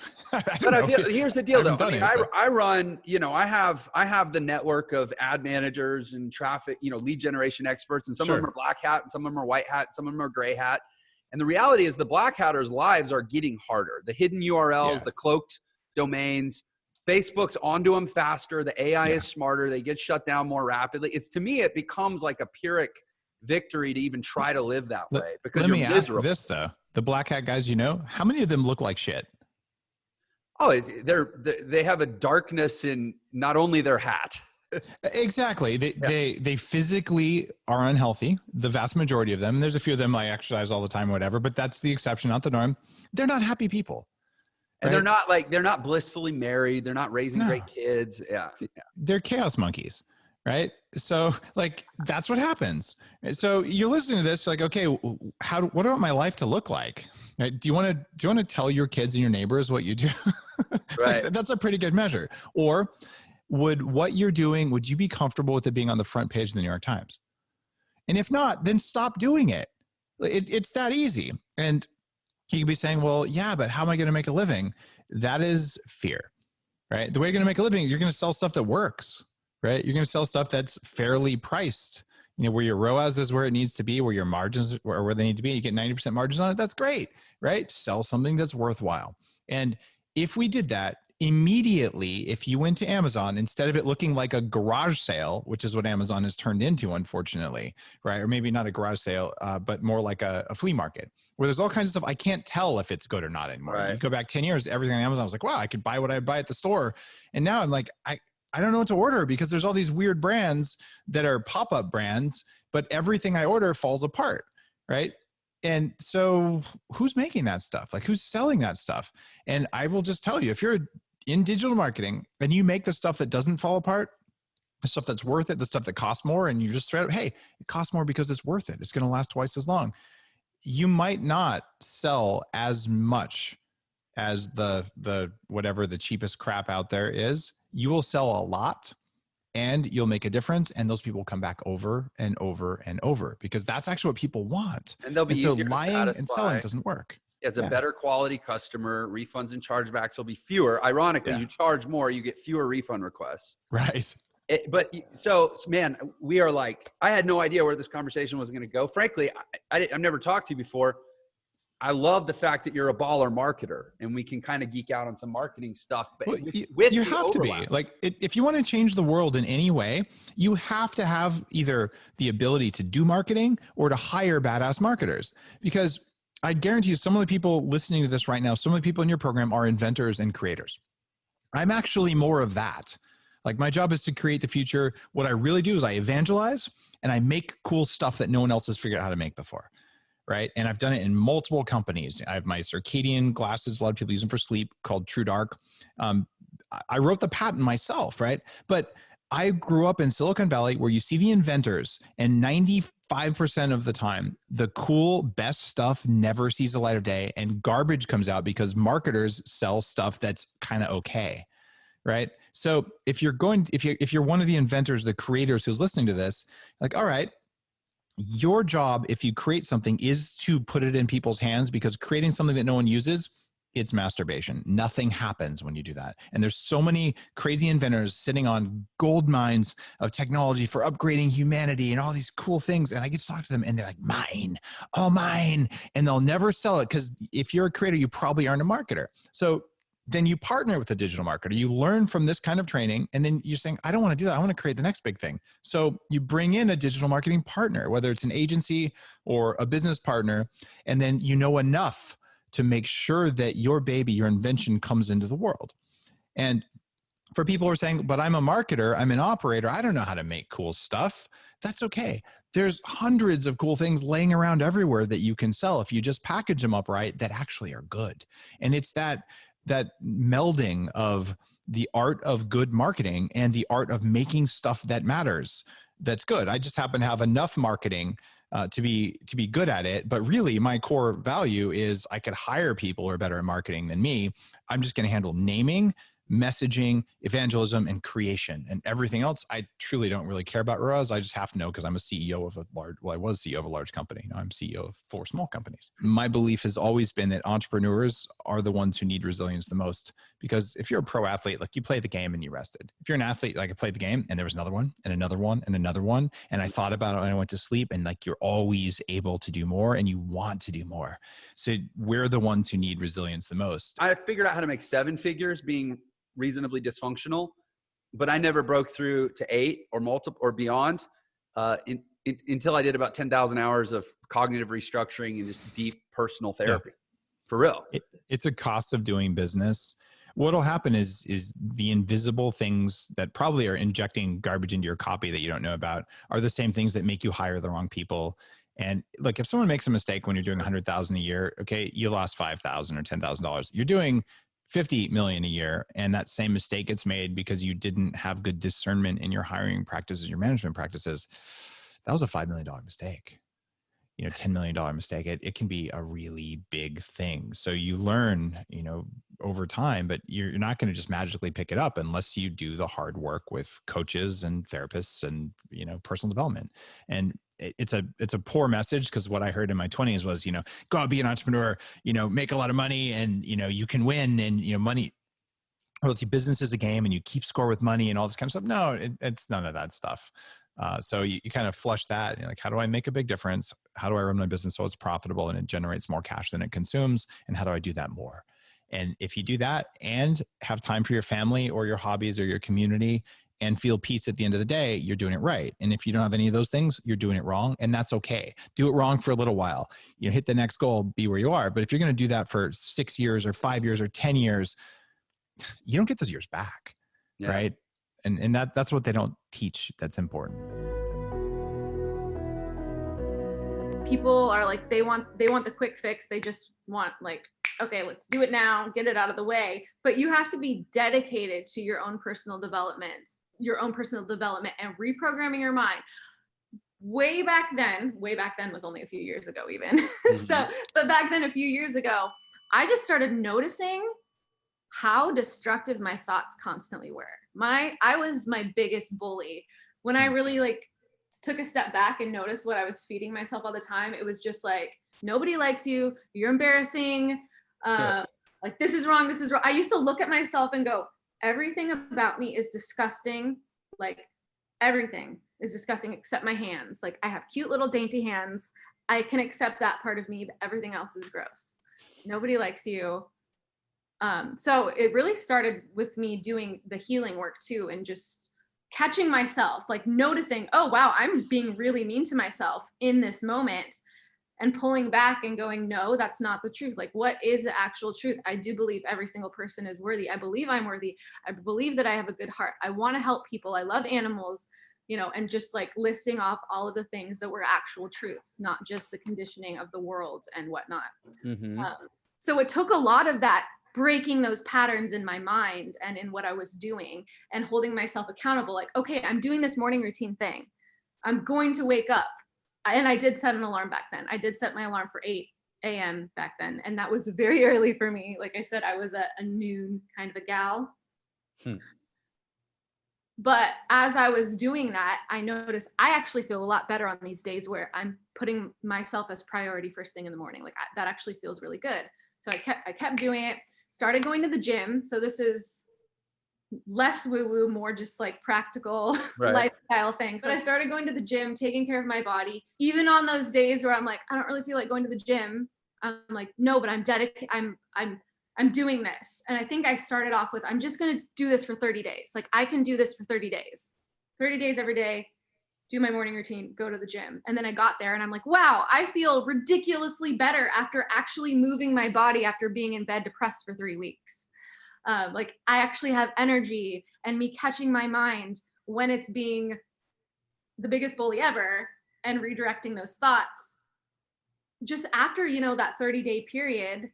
Here's the deal, though. I run, I have the network of ad managers and traffic, lead generation experts, and some of them are black hat, and some of them are white hat, some of them are gray hat. And the reality is the black hatters' lives are getting harder. The hidden URLs, the cloaked domains, Facebook's onto them faster. The AI is smarter. They get shut down more rapidly. To me, it becomes like a Pyrrhic victory to even try to live that way, because let me ask this though: the black hat guys, how many of them look like shit? Oh, they have a darkness in not only their hat. Exactly. They physically are unhealthy. The vast majority of them. There's a few of them I exercise all the time, whatever, but that's the exception, not the norm. They're not happy people. And they're not blissfully married. They're not raising great kids. Yeah. They're chaos monkeys, right? So that's what happens. So you're listening to this, like, okay, what do I want my life to look like? Right? Do you want to tell your kids and your neighbors what you do? Right. That's a pretty good measure. Or would you be comfortable with it being on the front page of the New York Times? And if not, then stop doing it. It's that easy. And you could be saying, well, yeah, but how am I going to make a living? That is fear, right? The way you're going to make a living is you're going to sell stuff that works, right? You're going to sell stuff that's fairly priced, where your ROAS is where it needs to be, where your margins are where they need to be. You get 90% margins on it. That's great, right? Sell something that's worthwhile. And if we did that immediately, if you went to Amazon, instead of it looking like a garage sale, which is what Amazon has turned into, unfortunately, right? Or maybe not a garage sale, but more like a flea market, where there's all kinds of stuff. I can't tell if it's good or not anymore. Right. You go back 10 years, everything on Amazon was like, wow, I could buy what I'd buy at the store. And now I'm like, I don't know what to order, because there's all these weird brands that are pop-up brands, but everything I order falls apart, right? And so who's making that stuff? Like, who's selling that stuff? And I will just tell you, if you're in digital marketing and you make the stuff that doesn't fall apart, the stuff that's worth it, the stuff that costs more, and you just thread, hey, it costs more because it's worth it. It's going to last twice as long. You might not sell as much as the whatever the cheapest crap out there is. You will sell a lot, and you'll make a difference, and those people come back over and over and over, because that's actually what people want. And they'll be easier to lying satisfy. And selling doesn't work. It's a better quality customer. Refunds and chargebacks will be fewer. Ironically, you charge more, you get fewer refund requests. Right. But so, man, we are like, I had no idea where this conversation was going to go. Frankly, I've never talked to you before. I love the fact that you're a baller marketer, and we can kind of geek out on some marketing stuff. But you have to be like, if you want to change the world in any way, you have to have either the ability to do marketing or to hire badass marketers. Because I guarantee you, some of the people listening to this right now, some of the people in your program are inventors and creators. I'm actually more of that. Like, my job is to create the future. What I really do is I evangelize, and I make cool stuff that no one else has figured out how to make before. Right. And I've done it in multiple companies. I have my circadian glasses, a lot of people use them for sleep, called True Dark. I wrote the patent myself, right? But I grew up in Silicon Valley, where you see the inventors, and 95% of the time, the cool, best stuff never sees the light of day, and garbage comes out because marketers sell stuff that's kind of okay. Right. So if you're one of the inventors, the creators who's listening to this, like, all right, your job, if you create something, is to put it in people's hands, because creating something that no one uses, it's masturbation. Nothing happens when you do that. And there's so many crazy inventors sitting on gold mines of technology for upgrading humanity and all these cool things. And I get to talk to them, and they're like, mine, oh, mine. And they'll never sell it, because if you're a creator, you probably aren't a marketer. So then you partner with a digital marketer. You learn from this kind of training, and then you're saying, I don't want to do that. I want to create the next big thing. So you bring in a digital marketing partner, whether it's an agency or a business partner, and then you know enough to make sure that your baby, your invention, comes into the world. And for people who are saying, but I'm a marketer, I'm an operator, I don't know how to make cool stuff. That's okay. There's hundreds of cool things laying around everywhere that you can sell if you just package them up right, that actually are good. And it's that melding of the art of good marketing and the art of making stuff that matters, that's good. I just happen to have enough marketing to be good at it. But really, my core value is I could hire people who are better at marketing than me. I'm just going to handle naming, messaging, evangelism, and creation. And everything else, I truly don't really care about ROAS. I just have to know because I'm a CEO of I was CEO of a large company. Now I'm CEO of 4 small companies. My belief has always been that entrepreneurs are the ones who need resilience the most, because if you're a pro athlete, like you play the game and you rested. If you're an athlete, like I played the game and there was another one and another one and another one. And I thought about it when I went to sleep, and like, you're always able to do more and you want to do more. So we're the ones who need resilience the most. I figured out how to make 7 figures being reasonably dysfunctional, but I never broke through to 8 or multiple or beyond until I did about 10,000 hours of cognitive restructuring and just deep personal therapy. For real. It's a cost of doing business. What'll happen is the invisible things that probably are injecting garbage into your copy that you don't know about are the same things that make you hire the wrong people. And look, if someone makes a mistake when you're doing 100,000 a year, okay, you lost $5,000 or $10,000. You're doing 50 million a year, and that same mistake gets made because you didn't have good discernment in your hiring practices, your management practices. That was a $5 million mistake. $10 million mistake. It can be a really big thing. So you learn, over time, but you're not going to just magically pick it up unless you do the hard work with coaches and therapists and, personal development. And it's a poor message, because what I heard in my 20s was, go out, be an entrepreneur, make a lot of money, and, you can win, and, money, well, your business is a game and you keep score with money and all this kind of stuff. No, it's none of that stuff. So you kind of flush that, and you're like, how do I make a big difference? How do I run my business so it's profitable and it generates more cash than it consumes? And how do I do that more? And if you do that and have time for your family or your hobbies or your community and feel peace at the end of the day, you're doing it right. And if you don't have any of those things, you're doing it wrong. And that's okay. Do it wrong for a little while. Hit the next goal, be where you are. But if you're going to do that for 6 years or 5 years or 10 years, you don't get those years back. Yeah. Right. And that's what they don't teach. That's important. People are like, they want the quick fix. They just want okay, let's do it now, get it out of the way. But you have to be dedicated to your own personal development and reprogramming your mind. Way back then was only a few years ago even. Mm-hmm. But back then, a few years ago, I just started noticing how destructive my thoughts constantly were. I was my biggest bully. When I really took a step back and noticed what I was feeding myself all the time, it was just nobody likes you, you're embarrassing, this is wrong, this is wrong. I used to look at myself and go, everything about me is disgusting. Everything is disgusting except my hands. I have cute little dainty hands. I can accept that part of me, but everything else is gross. Nobody likes you. So it really started with me doing the healing work too, and just catching myself, noticing, oh, wow, I'm being really mean to myself in this moment, and pulling back and going, no, that's not the truth. What is the actual truth? I do believe every single person is worthy. I believe I'm worthy. I believe that I have a good heart. I want to help people. I love animals, and just listing off all of the things that were actual truths, not just the conditioning of the world and whatnot. Mm-hmm. So it took a lot of that, breaking those patterns in my mind and in what I was doing, and holding myself accountable. Okay, I'm doing this morning routine thing. I'm going to wake up. And I did set an alarm back then. I did set my alarm for 8 a.m. back then. And that was very early for me. Like I said, I was a noon kind of a gal. But as I was doing that, I noticed I actually feel a lot better on these days where I'm putting myself as priority first thing in the morning. That actually feels really good. So I kept doing it, started going to the gym. So this is less woo-woo, more just practical lifestyle things. But I started going to the gym, taking care of my body. Even on those days where I'm I don't really feel like going to the gym, I'm no, but I'm dedicated. I'm doing this. And I think I started off with, I'm just going to do this for 30 days. I can do this for 30 days, 30 days every day, do my morning routine, go to the gym. And then I got there and I'm wow, I feel ridiculously better after actually moving my body after being in bed depressed for 3 weeks. I actually have energy, and me catching my mind when it's being the biggest bully ever and redirecting those thoughts. Just after, that 30-day period,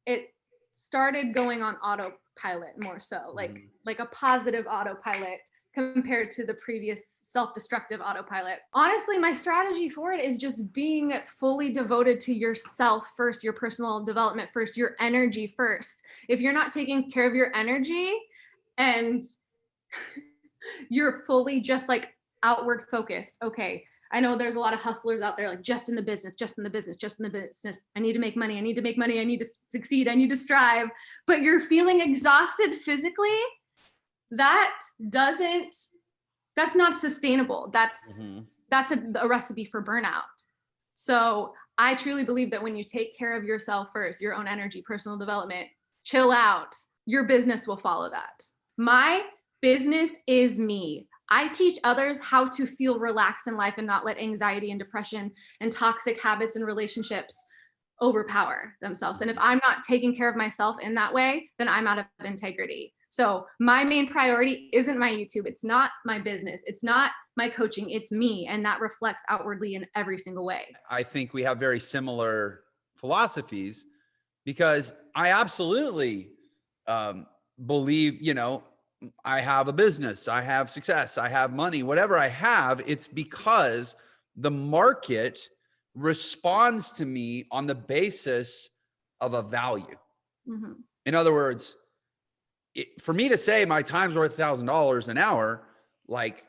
it started going on autopilot more so, like a positive autopilot compared to the previous self-destructive autopilot. Honestly, my strategy for it is just being fully devoted to yourself first, your personal development first, your energy first. If you're not taking care of your energy, and you're fully just like outward focused. Okay, I know there's a lot of hustlers out there, like just in the business, just in the business, just in the business. I need to make money. I need to make money. I need to succeed. I need to strive. But you're feeling exhausted physically. That's not sustainable. That's a recipe for burnout. So I truly believe that when you take care of yourself first, your own energy, personal development, chill out, your business will follow that. My business is me. I teach others how to feel relaxed in life and not let anxiety and depression and toxic habits and relationships overpower themselves. And if I'm not taking care of myself in that way, then I'm out of integrity. So my main priority isn't my YouTube. It's not my business. It's not my coaching. It's me. And that reflects outwardly in every single way. I think we have very similar philosophies, because I absolutely believe, I have a business, I have success, I have money, whatever I have, it's because the market responds to me on the basis of a value. Mm-hmm. In other words, for me to say my time's worth $1,000 an hour, like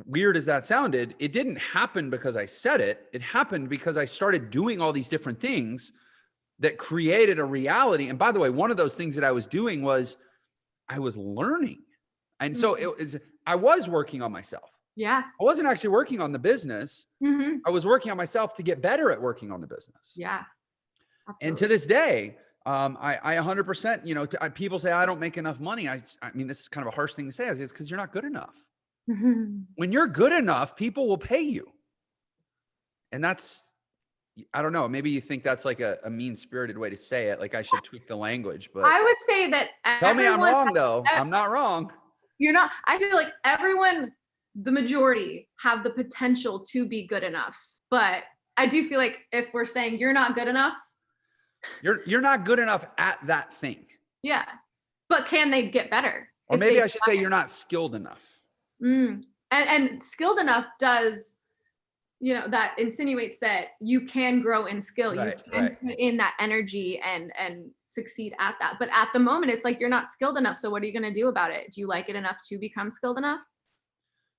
weird as that sounded, it didn't happen because I said it. It happened because I started doing all these different things that created a reality. And by the way, one of those things that I was doing was I was learning. And so I was working on myself. Yeah. I wasn't actually working on the business. Mm-hmm. I was working on myself to get better at working on the business. Yeah. Absolutely. And to this day, I 100%, people say, I don't make enough money. I mean, this is kind of a harsh thing to say. It's because you're not good enough. Mm-hmm. When you're good enough, people will pay you. And that's, I don't know, maybe you think that's like a mean-spirited way to say it. Like I should tweak the language, but I would say that tell me I'm wrong though. I'm not wrong. You're not. I feel like everyone, the majority, have the potential to be good enough. But I do feel like if we're saying you're not good enough, you're not good enough at that thing. Yeah. But can they get better? Or maybe I should say you're not skilled enough. And skilled enough does, that insinuates that you can grow in skill. Right, you can put in that energy and succeed at that. But at the moment, it's like you're not skilled enough. So what are you going to do about it? Do you like it enough to become skilled enough?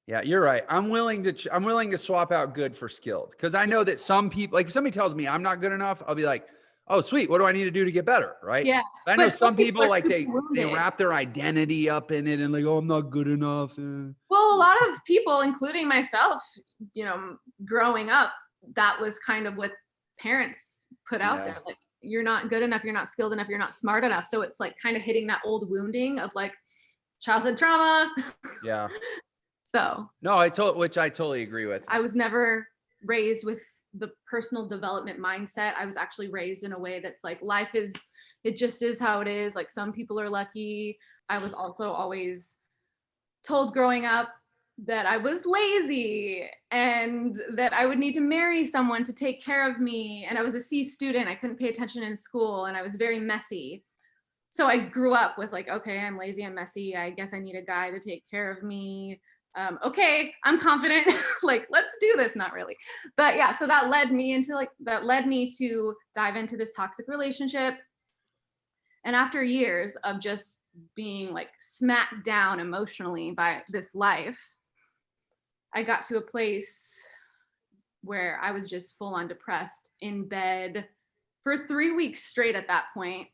Yeah, you're right. I'm willing to swap out good for skilled, because I know that some people, like if somebody tells me I'm not good enough, I'll be like, oh, sweet. What do I need to do to get better? Right. Yeah. I know some people like they wrap their identity up in it and like, oh, I'm not good enough. Well, a lot of people, including myself, growing up, that was kind of what parents put out there. Like, you're not good enough. You're not skilled enough. You're not smart enough. So it's like kind of hitting that old wounding of like childhood trauma. Yeah. So. No, which I totally agree with. I was never raised with the personal development mindset. I was actually raised in a way that's like, it just is how it is. Like some people are lucky. I was also always told growing up that I was lazy and that I would need to marry someone to take care of me. And I was a C student. I couldn't pay attention in school and I was very messy. So I grew up with like, okay, I'm lazy, I'm messy. I guess I need a guy to take care of me. Okay, I'm confident, like, let's do this. Not really. But yeah, so that led me to dive into this toxic relationship. And after years of just being like smacked down emotionally by this life, I got to a place where I was just full on depressed in bed for 3 weeks straight at that point,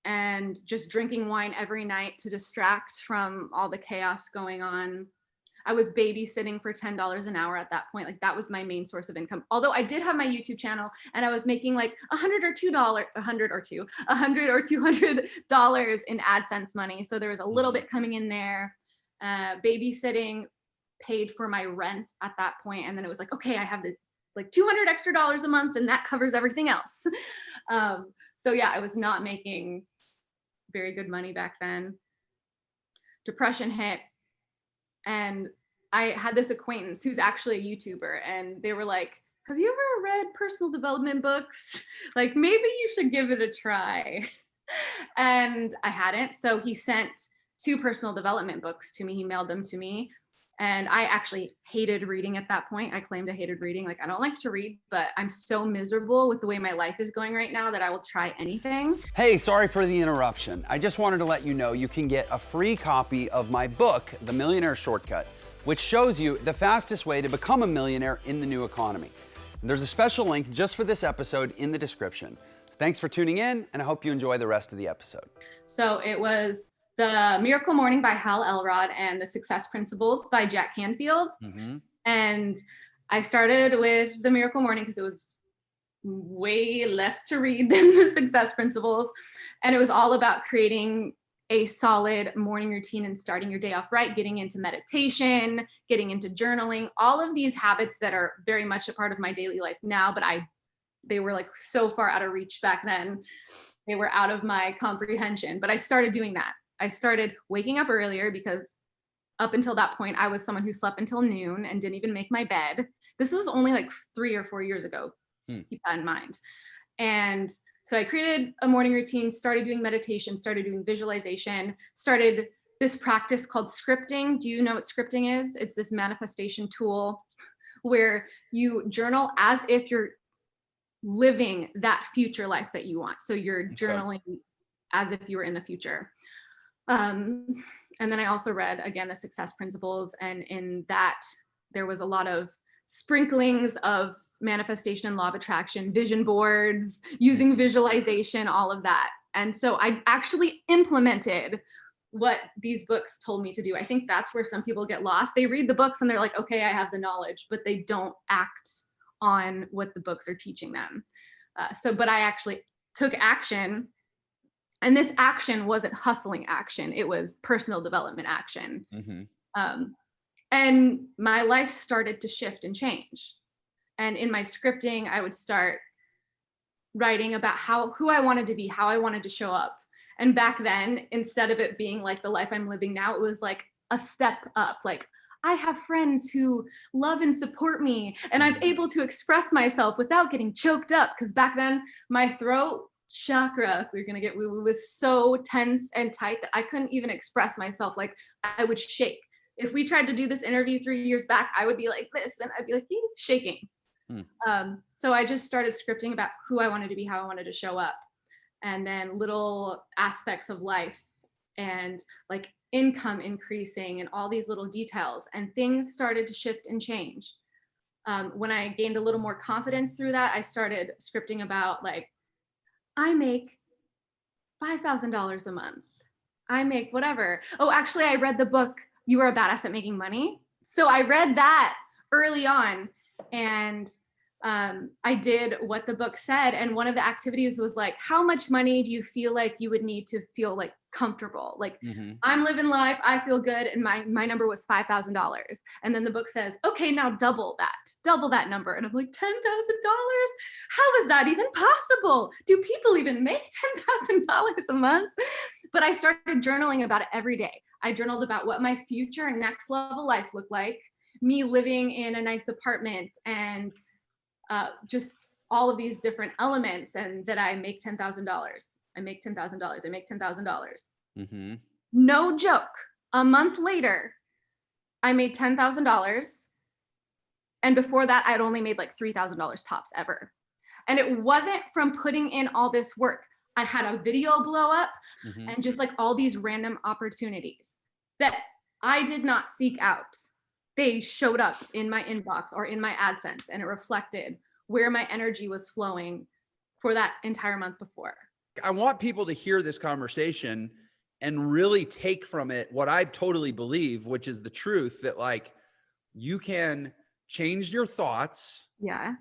and just drinking wine every night to distract from all the chaos going on. I was babysitting for $10 an hour at that point. Like that was my main source of income. Although I did have my YouTube channel and I was making like $100 or $200 in AdSense money. So there was a little bit coming in there. Babysitting paid for my rent at that point. And then it was like, okay, I have the like $200 extra a month and that covers everything else. So yeah, I was not making very good money back then. Depression hit. And I had this acquaintance who's actually a YouTuber, and they were like, have you ever read personal development books? Like, maybe you should give it a try. And I hadn't. So he sent 2 personal development books to me. He mailed them to me. And I actually hated reading at that point. I claimed I hated reading. Like, I don't like to read, but I'm so miserable with the way my life is going right now that I will try anything. Hey, sorry for the interruption. I just wanted to let you know you can get a free copy of my book, The Millionaire Shortcut, which shows you the fastest way to become a millionaire in the new economy. And there's a special link just for this episode in the description. So thanks for tuning in, and I hope you enjoy the rest of the episode. So it was The Miracle Morning by Hal Elrod and The Success Principles by Jack Canfield. And I started with The Miracle Morning because it was way less to read than The Success Principles. And it was all about creating a solid morning routine and starting your day off right, getting into meditation, getting into journaling, all of these habits that are very much a part of my daily life now, but they were like so far out of reach back then. They were out of my comprehension, but I started doing that. I started waking up earlier because up until that point, I was someone who slept until noon and didn't even make my bed. This was only like 3 or 4 years ago. Keep that in mind. And so I created a morning routine, started doing meditation, started doing visualization, started this practice called scripting. Do you know what scripting is? It's this manifestation tool where you journal as if you're living that future life that you want. So you're journaling as if you were in the future. And then I also read, again, The Success Principles. And in that, there was a lot of sprinklings of manifestation and law of attraction, vision boards, using visualization, all of that. And so I actually implemented what these books told me to do. I think that's where some people get lost. They read the books and they're like, okay, I have the knowledge, but they don't act on what the books are teaching them. But I actually took action. And this action wasn't hustling action. It was personal development action. And my life started to shift and change. And in my scripting, I would start writing about who I wanted to be, how I wanted to show up. And back then, instead of it being like the life I'm living now, it was like a step up. Like, I have friends who love and support me, and I'm able to express myself without getting choked up. Because back then, my throat chakra, we're gonna get woo-woo, was so tense and tight that I couldn't even express myself. Like, I would shake. If we tried to do this interview 3 years back, I would be like this, and I'd be like shaking. So I just started scripting about who I wanted to be, how I wanted to show up, and then little aspects of life and like income increasing and all these little details, and things started to shift and change. When I gained a little more confidence through that, I started scripting about like, I make $5,000 a month. I make whatever. Oh, actually, I read the book, You Are a Badass at Making Money. So I read that early on, and I did what the book said. And one of the activities was like, how much money do you feel like you would need to feel like comfortable? Like, I'm living life, I feel good. And my number was $5,000. And then the book says, okay, now double that number. And I'm like, $10,000? How is that even possible? Do people even make $10,000 a month? But I started journaling about it every day. I journaled about what my future and next level life looked like, me living in a nice apartment, and just all of these different elements, and that I make $10,000. I make $10,000. I make $10,000. No joke. A month later, I made $10,000. And before that, I'd only made like $3,000 tops ever. And it wasn't from putting in all this work. I had a video blow up and just like all these random opportunities that I did not seek out. They showed up in my inbox or in my AdSense, and it reflected where my energy was flowing for that entire month before. I want people to hear this conversation and really take from it what I totally believe, which is the truth, that like you can change your thoughts. Yeah.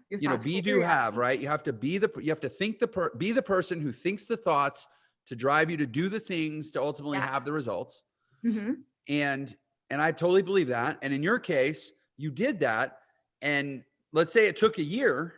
Be, do, have, right? You have to be be the person who thinks the thoughts to drive you to do the things to ultimately have the results. And I totally believe that. And in your case, you did that. And let's say it took a year.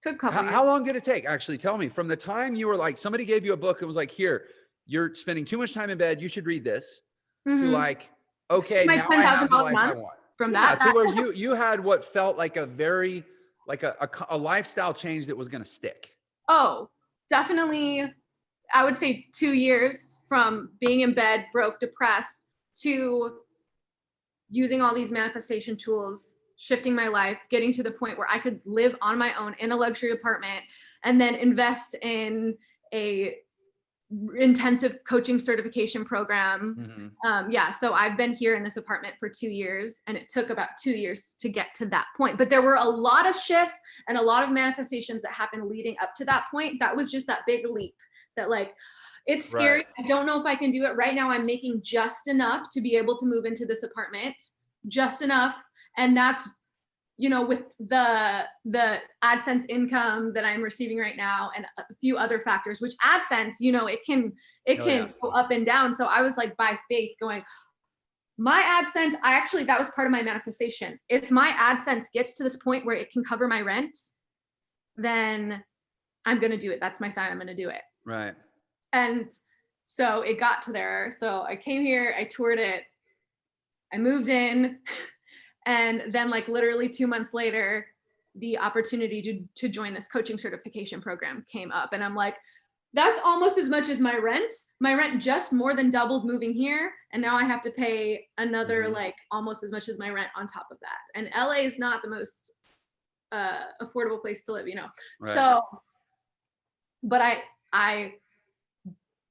Took a couple years. How long did it take? Actually, tell me, from the time you were like, somebody gave you a book and was like, here, you're spending too much time in bed, you should read this, to like, okay, my now I have the life I month want. From that. To where you had what felt like a very, like a lifestyle change that was going to stick. Oh, definitely. I would say 2 years from being in bed, broke, depressed, to using all these manifestation tools, shifting my life, getting to the point where I could live on my own in a luxury apartment, and then invest in a intensive coaching certification program. So I've been here in this apartment for 2 years, and it took about 2 years to get to that point. But there were a lot of shifts and a lot of manifestations that happened leading up to that point. That was just that big leap that, like, it's scary. Right. I don't know if I can do it right now. I'm making just enough to be able to move into this apartment, just enough. And that's, you know, with the AdSense income that I'm receiving right now and a few other factors, which AdSense, you know, it can go up and down. So I was like, by faith, going, my AdSense, that was part of my manifestation. If my AdSense gets to this point where it can cover my rent, then I'm going to do it. That's my sign. I'm going to do it. Right. And so it got to there. So I came here, I toured it, I moved in. And then, like, literally 2 months later, the opportunity to join this coaching certification program came up. And I'm like, that's almost as much as my rent. My rent just more than doubled moving here. And now I have to pay another, like, almost as much as my rent on top of that. And LA is not the most affordable place to live, you know? Right. So, but I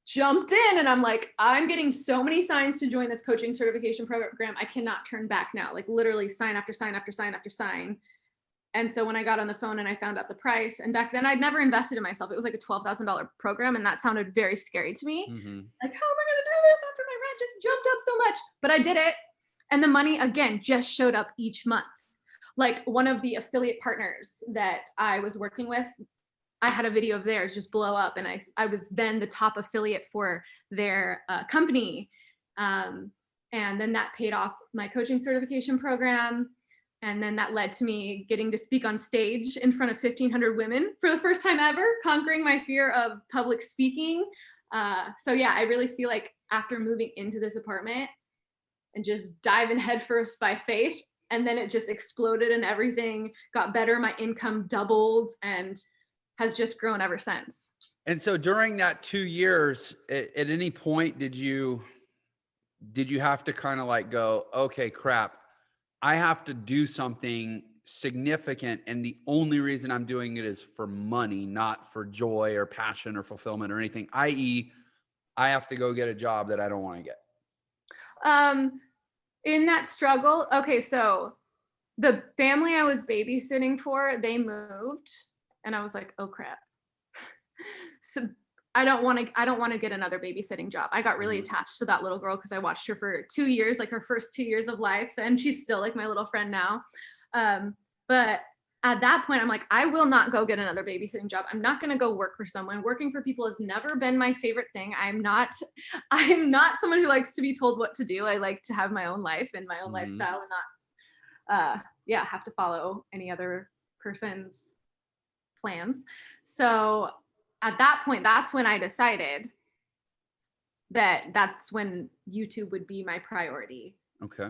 jumped in, and I'm like, I'm getting so many signs to join this coaching certification program. I cannot turn back now, like literally sign after sign after sign after sign. And so when I got on the phone and I found out the price, and back then I'd never invested in myself. It was like a $12,000 program. And that sounded very scary to me. Like, how am I going to do this after my rent just jumped up so much? But I did it. And the money, again, just showed up each month. Like, one of the affiliate partners that I was working with, I had a video of theirs just blow up, and I was then the top affiliate for their company. And then that paid off my coaching certification program. And then that led to me getting to speak on stage in front of 1,500 women for the first time ever, conquering my fear of public speaking. So yeah, I really feel like after moving into this apartment and just diving headfirst by faith, and then it just exploded and everything got better. My income doubled and has just grown ever since. And so during that 2 years, at any point, did you have to kind of like go, okay, crap, I have to do something significant, and the only reason I'm doing it is for money, not for joy or passion or fulfillment or anything, i.e., I have to go get a job that I don't want to get? In that struggle, okay, so the family I was babysitting for, they moved. And I was like, oh crap. So I don't want to get another babysitting job. I got really attached to that little girl because I watched her for 2 years, like her first 2 years of life. And she's still like my little friend now. But at that point, I'm like, I will not go get another babysitting job. I'm not going to go work for someone. Working for people has never been my favorite thing. I'm not someone who likes to be told what to do. I like to have my own life and my own lifestyle, and not, have to follow any other person's plans. So at that point, that's when I decided that that's when YouTube would be my priority. Okay.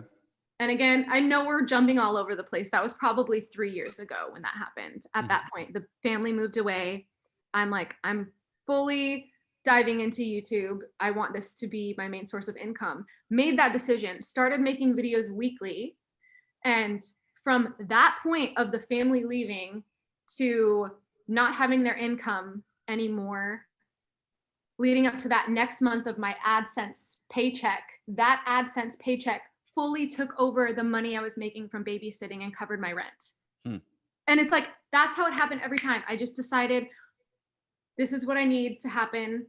And again, I know we're jumping all over the place. That was probably 3 years ago when that happened. At that point, the family moved away. I'm like, I'm fully diving into YouTube. I want this to be my main source of income. Made that decision, started making videos weekly. And from that point of the family leaving to not having their income anymore, leading up to that next month of my AdSense paycheck, that AdSense paycheck fully took over the money I was making from babysitting and covered my rent. And it's like, that's how it happened every time. I just decided this is what I need to happen.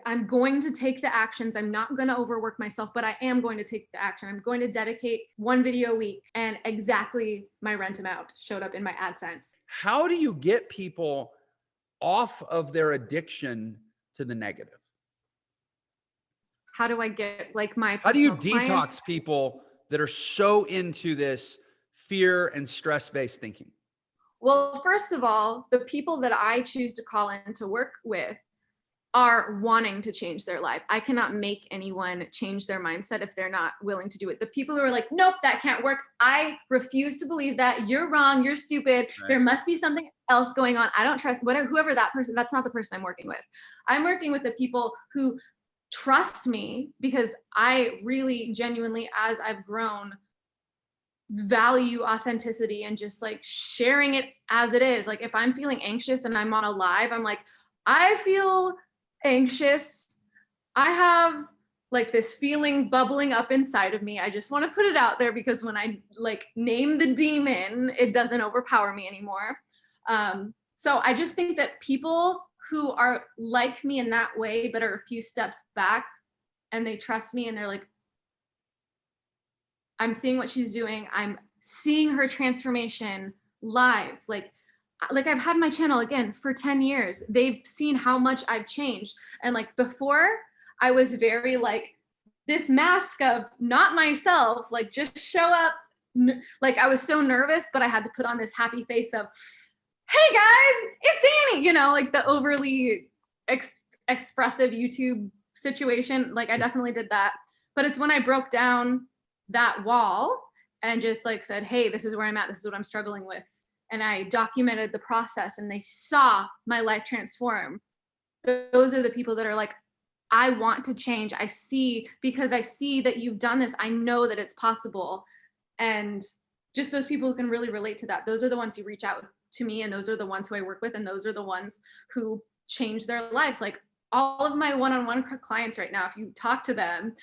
I'm going to take the actions. I'm not going to overwork myself, but I am going to take the action. I'm going to dedicate one video a week, and exactly my rent amount showed up in my AdSense. How do you get people off of their addiction to the negative? How do I get like my How do you detox people that are so into this fear and stress-based thinking? Well, first of all, the people that I choose to call in to work with are wanting to change their life. I cannot make anyone change their mindset if they're not willing to do it. The people who are like, nope, that can't work. I refuse to believe that. You're wrong. You're stupid. Right. There must be something else going on. I don't trust whoever that person, that's not the person I'm working with. I'm working with the people who trust me, because I really genuinely, as I've grown, value authenticity and just like sharing it as it is. Like if I'm feeling anxious and I'm on a live, I'm like, I feel anxious. I have like this feeling bubbling up inside of me. I just want to put it out there because when I like name the demon, it doesn't overpower me anymore. So I just think that people who are like me in that way, but are a few steps back and they trust me and they're like, I'm seeing what she's doing. I'm seeing her transformation live. Like I've had my channel again for 10 years. They've seen how much I've changed. And like before I was very like this mask of not myself, like just show up. Like I was so nervous, but I had to put on this happy face of, hey guys, it's Annie, you know, like the overly expressive YouTube situation. Like I definitely did that. But it's when I broke down that wall and just like said, hey, this is where I'm at. This is what I'm struggling with. And I documented the process and they saw my life transform. Those are the people that are like, I want to change. Because I see that you've done this. I know that it's possible. And just those people who can really relate to that. Those are the ones who reach out to me. And those are the ones who I work with. And those are the ones who change their lives. Like all of my one-on-one clients right now, if you talk to them,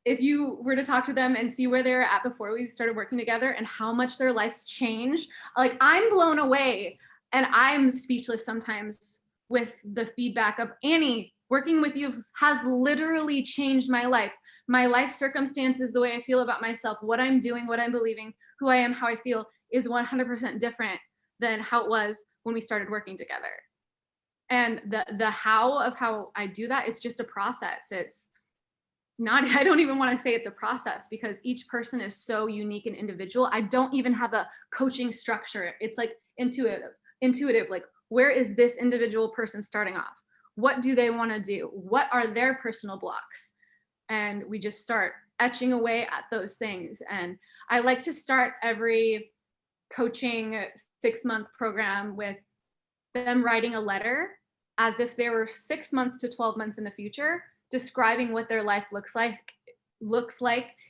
if you were to talk to them and see where they were at before we started working together and how much their life's changed, like I'm blown away and I'm speechless sometimes with the feedback of, Annie, working with you has literally changed my life circumstances, the way I feel about myself, what I'm doing, what I'm believing, who I am, how I feel is 100% different than how it was when we started working together. And the how of how I do that, it's just a process. It's not, I don't even want to say it's a process because each person is so unique and individual. I don't even have a coaching structure. It's like intuitive, like where is this individual person starting off? What do they want to do? What are their personal blocks? And we just start etching away at those things. And I like to start every coaching 6-month program with them writing a letter as if they were 6 months to 12 months in the future, describing what their life looks like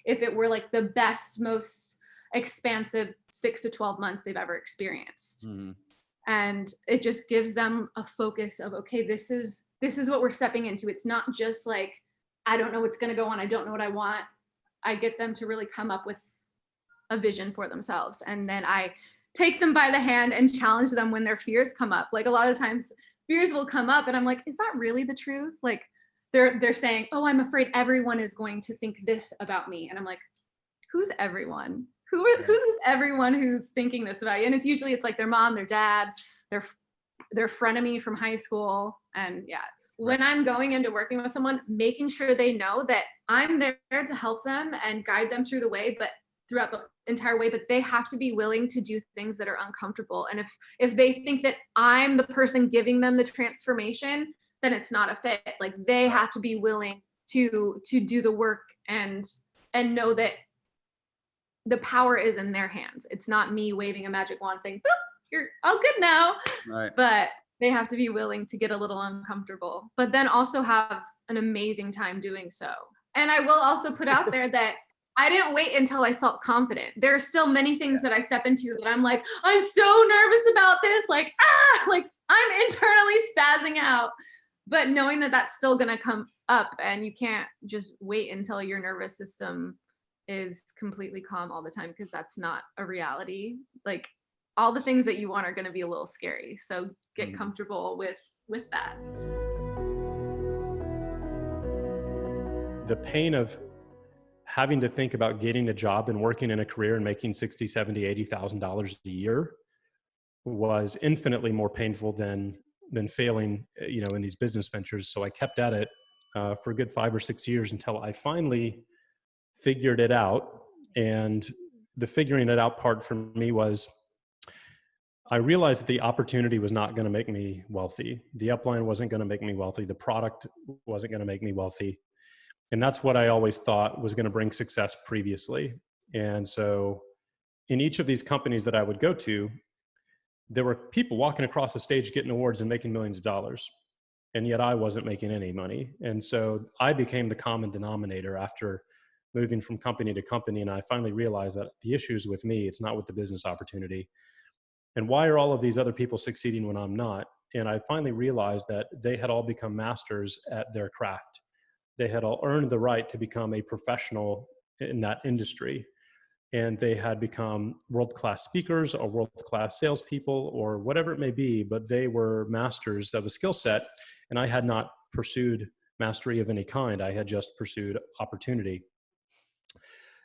if it were like the best, most expansive 6 to 12 months they've ever experienced. Mm-hmm. And it just gives them a focus of, okay, this is what we're stepping into. It's not just like, I don't know what's going to go on. I don't know what I want. I get them to really come up with a vision for themselves. And then I take them by the hand and challenge them when their fears come up. Like a lot of times fears will come up and I'm like, is that really the truth? Like they're saying, oh, I'm afraid everyone is going to think this about me. And I'm like, who's everyone? Who's this everyone who's thinking this about you? And it's like their mom, their dad, their frenemy from high school. And yeah, when I'm going into working with someone, making sure they know that I'm there to help them and guide them through the way, but throughout the entire way, but they have to be willing to do things that are uncomfortable. And if they think that I'm the person giving them the transformation, then it's not a fit. Like they have to be willing to do the work and know that the power is in their hands. It's not me waving a magic wand saying, boop, you're all good now. Right. But they have to be willing to get a little uncomfortable, but then also have an amazing time doing so. And I will also put out there that I didn't wait until I felt confident. There are still many things that I step into that I'm like, I'm so nervous about this. Like, like I'm internally spazzing out, but knowing that that's still going to come up and you can't just wait until your nervous system is completely calm all the time, because that's not a reality. Like all the things that you want are going to be a little scary. So get comfortable with that. The pain of having to think about getting a job and working in a career and making $60,000, $70,000, $80,000 a year was infinitely more painful than failing, in these business ventures. So I kept at it for a good 5 or 6 years until I finally figured it out. And the figuring it out part for me was I realized that the opportunity was not going to make me wealthy. The upline wasn't going to make me wealthy. The product wasn't going to make me wealthy. And that's what I always thought was going to bring success previously. And so in each of these companies that I would go to, there were people walking across the stage getting awards and making millions of dollars. and yet I wasn't making any money. And so I became the common denominator after moving from company to company. And I finally realized that the issue is with me. It's not with the business opportunity. And why are all of these other people succeeding when I'm not? And I finally realized that they had all become masters at their craft. They had all earned the right to become a professional in that industry. And they had become world-class speakers or world-class salespeople or whatever it may be, but they were masters of a skill set. And I had not pursued mastery of any kind. I had just pursued opportunity.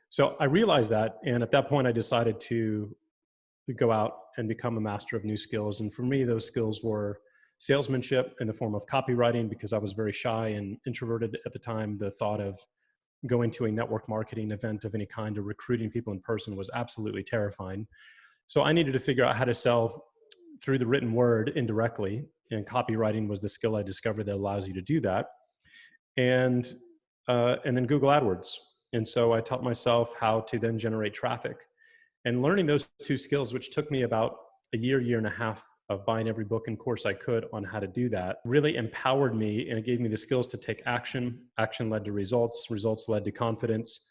So I realized that. And at that point, I decided to go out and become a master of new skills. And for me, those skills were salesmanship in the form of copywriting, because I was very shy and introverted at the time. The thought of going to a network marketing event of any kind or recruiting people in person was absolutely terrifying. So I needed to figure out how to sell through the written word indirectly. And copywriting was the skill I discovered that allows you to do that. And then Google AdWords. And so I taught myself how to then generate traffic. And learning those two skills, which took me about a year and a half of buying every book and course I could on how to do that, really empowered me, and it gave me the skills to take action. Action led to results. Results led to confidence.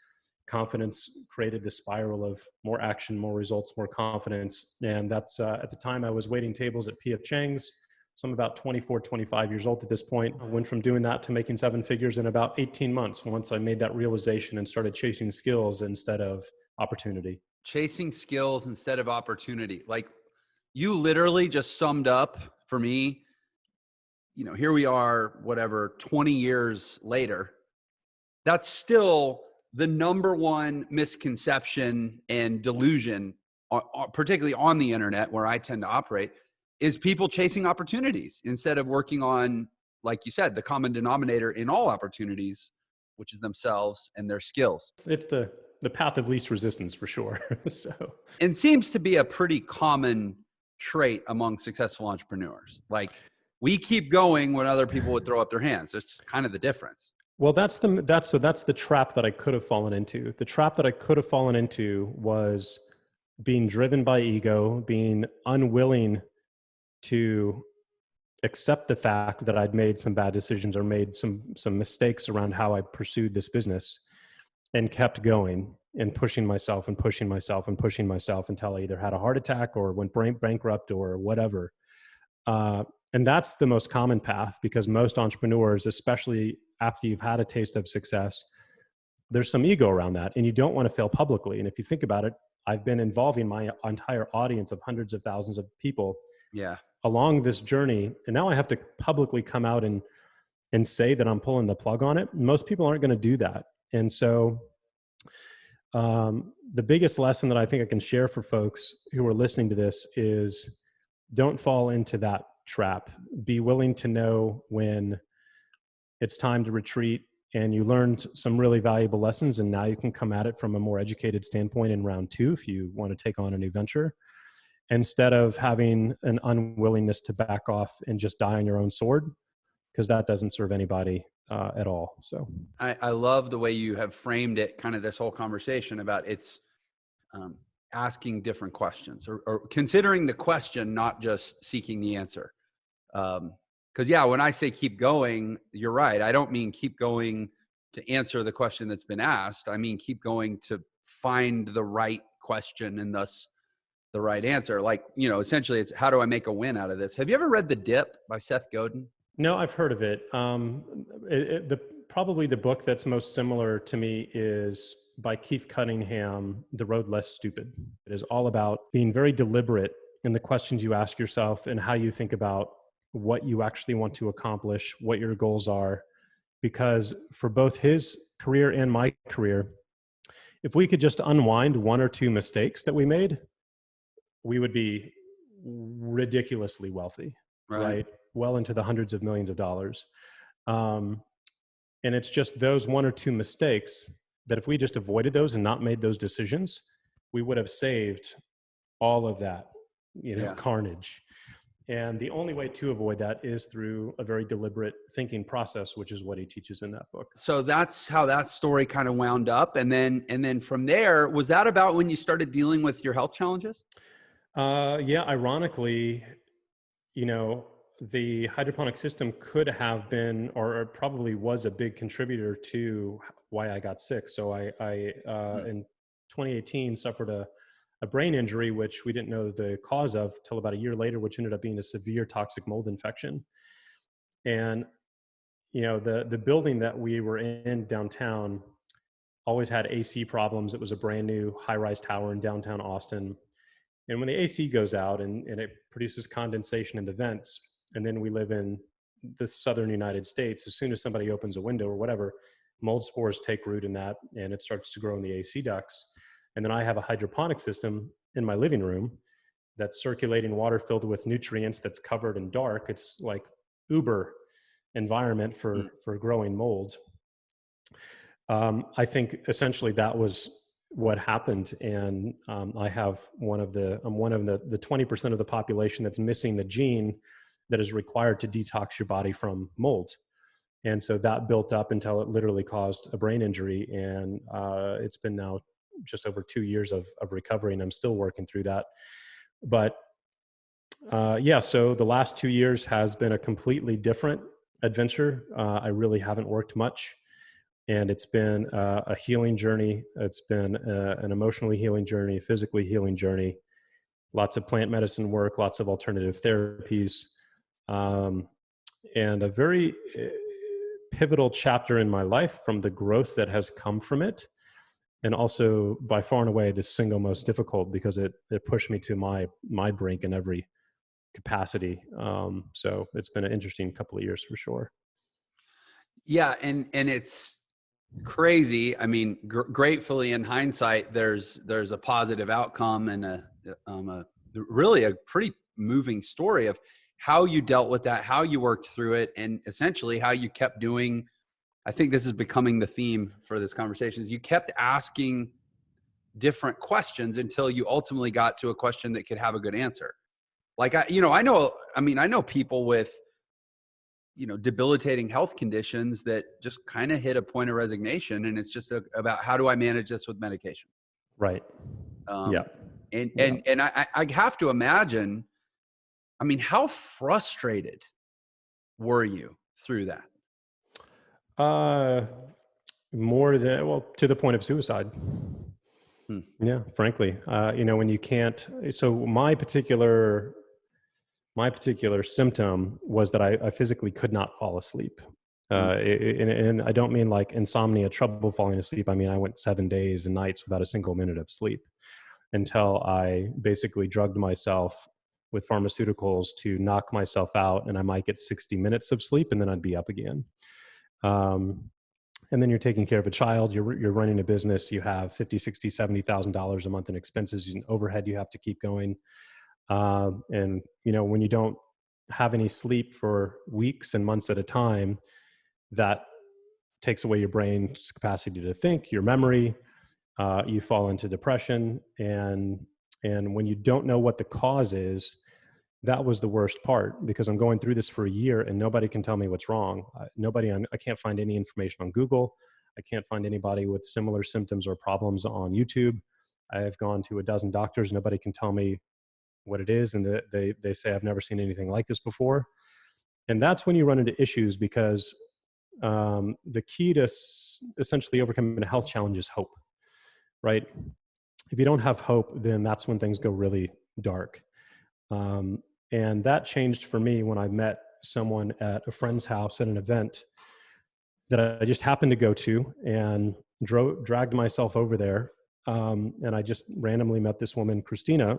Confidence created the spiral of more action, more results, more confidence. And that's at the time I was waiting tables at P.F. Chang's. So I'm about 24, 25 years old at this point. I went from doing that to making 7 figures in about 18 months once I made that realization and started chasing skills instead of opportunity. Chasing skills instead of opportunity. Like, you literally just summed up for me, here we are, whatever, 20 years later. That's still the number one misconception and delusion, particularly on the internet where I tend to operate, is people chasing opportunities instead of working on, like you said, the common denominator in all opportunities, which is themselves and their skills. It's the path of least resistance for sure. And seems to be a pretty common trait among successful entrepreneurs. Like, we keep going when other people would throw up their hands. That's kind of the difference. Well, that's the trap that I could have fallen into. The trap that I could have fallen into was being driven by ego, being unwilling to accept the fact that I'd made some bad decisions or made some mistakes around how I pursued this business, and kept going and pushing myself and pushing myself and pushing myself until I either had a heart attack or went bankrupt or whatever. And that's the most common path, because most entrepreneurs, especially after you've had a taste of success, there's some ego around that, and you don't want to fail publicly. And if you think about it, I've been involving my entire audience of hundreds of thousands of people along this journey. And now I have to publicly come out and say that I'm pulling the plug on it. Most people aren't going to do that. And so the biggest lesson that I think I can share for folks who are listening to this is, don't fall into that trap. Be willing to know when it's time to retreat, and you learned some really valuable lessons, and now you can come at it from a more educated standpoint in round 2 if you want to take on a new venture, instead of having an unwillingness to back off and just die on your own sword, because that doesn't serve anybody at all. So I love the way you have framed it, kind of this whole conversation about it's asking different questions, or considering the question, not just seeking the answer. Because when I say keep going, you're right. I don't mean keep going to answer the question that's been asked. I mean, keep going to find the right question and thus the right answer. Like, essentially it's, how do I make a win out of this? Have you ever read The Dip by Seth Godin? No, I've heard of it. Probably the book that's most similar to me is by Keith Cunningham, The Road Less Stupid. It is all about being very deliberate in the questions you ask yourself and how you think about what you actually want to accomplish, what your goals are. Because for both his career and my career, if we could just unwind 1 or 2 mistakes that we made, we would be ridiculously wealthy, right? Well into the hundreds of millions of dollars. And it's just those 1 or 2 mistakes that if we just avoided those and not made those decisions, we would have saved all of that, carnage. And the only way to avoid that is through a very deliberate thinking process, which is what he teaches in that book. So that's how that story kind of wound up. And then from there, was that about when you started dealing with your health challenges? Yeah, ironically, the hydroponic system could have been, or probably was, a big contributor to why I got sick. So I in 2018 suffered a brain injury, which we didn't know the cause of till about a year later, which ended up being a severe toxic mold infection. And, you know, the building that we were in downtown always had AC problems. It was a brand new high-rise tower in downtown Austin. And when the AC goes out and it produces condensation in the vents, and then we live in the southern United States, as soon as somebody opens a window or whatever, mold spores take root in that and it starts to grow in the AC ducts. And then I have a hydroponic system in my living room that's circulating water filled with nutrients, that's covered in dark. It's like uber environment for growing mold. I think essentially that was what happened. And I'm one of the 20% of the population that's missing the gene that is required to detox your body from mold. And so that built up until it literally caused a brain injury. And it's been now just over 2 years of recovery, and I'm still working through that. But so the last 2 years has been a completely different adventure. I really haven't worked much. And it's been a healing journey. It's been an emotionally healing journey, a physically healing journey, lots of plant medicine work, lots of alternative therapies, and a very pivotal chapter in my life from the growth that has come from it. And also by far and away, the single most difficult, because it pushed me to my brink in every capacity. So it's been an interesting couple of years for sure. Yeah. And it's crazy. I mean, gratefully in hindsight, there's a positive outcome and a really a pretty moving story of how you dealt with that, how you worked through it, and essentially how you kept doing. I think this is becoming the theme for this conversation, is you kept asking different questions until you ultimately got to a question that could have a good answer. Like, I know people with, debilitating health conditions that just kind of hit a point of resignation, and it's just about, how do I manage this with medication? Right. And I have to imagine, I mean, how frustrated were you through that? More than, well, to the point of suicide. Yeah, frankly, when you can't, so my particular symptom was that I physically could not fall asleep. And I don't mean like insomnia, trouble falling asleep. I mean, I went 7 days and nights without a single minute of sleep until I basically drugged myself with pharmaceuticals to knock myself out, and I might get 60 minutes of sleep and then I'd be up again. And then you're taking care of a child, you're running a business, you have $50,000, $60,000, $70,000 a month in expenses and overhead you have to keep going. And when you don't have any sleep for weeks and months at a time, that takes away your brain's capacity to think, your memory, you fall into depression. And when you don't know what the cause is, that was the worst part, because I'm going through this for a year and nobody can tell me what's wrong. I can't find any information on Google. I can't find anybody with similar symptoms or problems on YouTube. I've gone to a dozen doctors. Nobody can tell me what it is. And they say, I've never seen anything like this before. And that's when you run into issues, because the key to essentially overcoming a health challenge is hope, right? If you don't have hope, then that's when things go really dark. And that changed for me when I met someone at a friend's house at an event that I just happened to go to, and dragged myself over there. And I just randomly met this woman, Christina,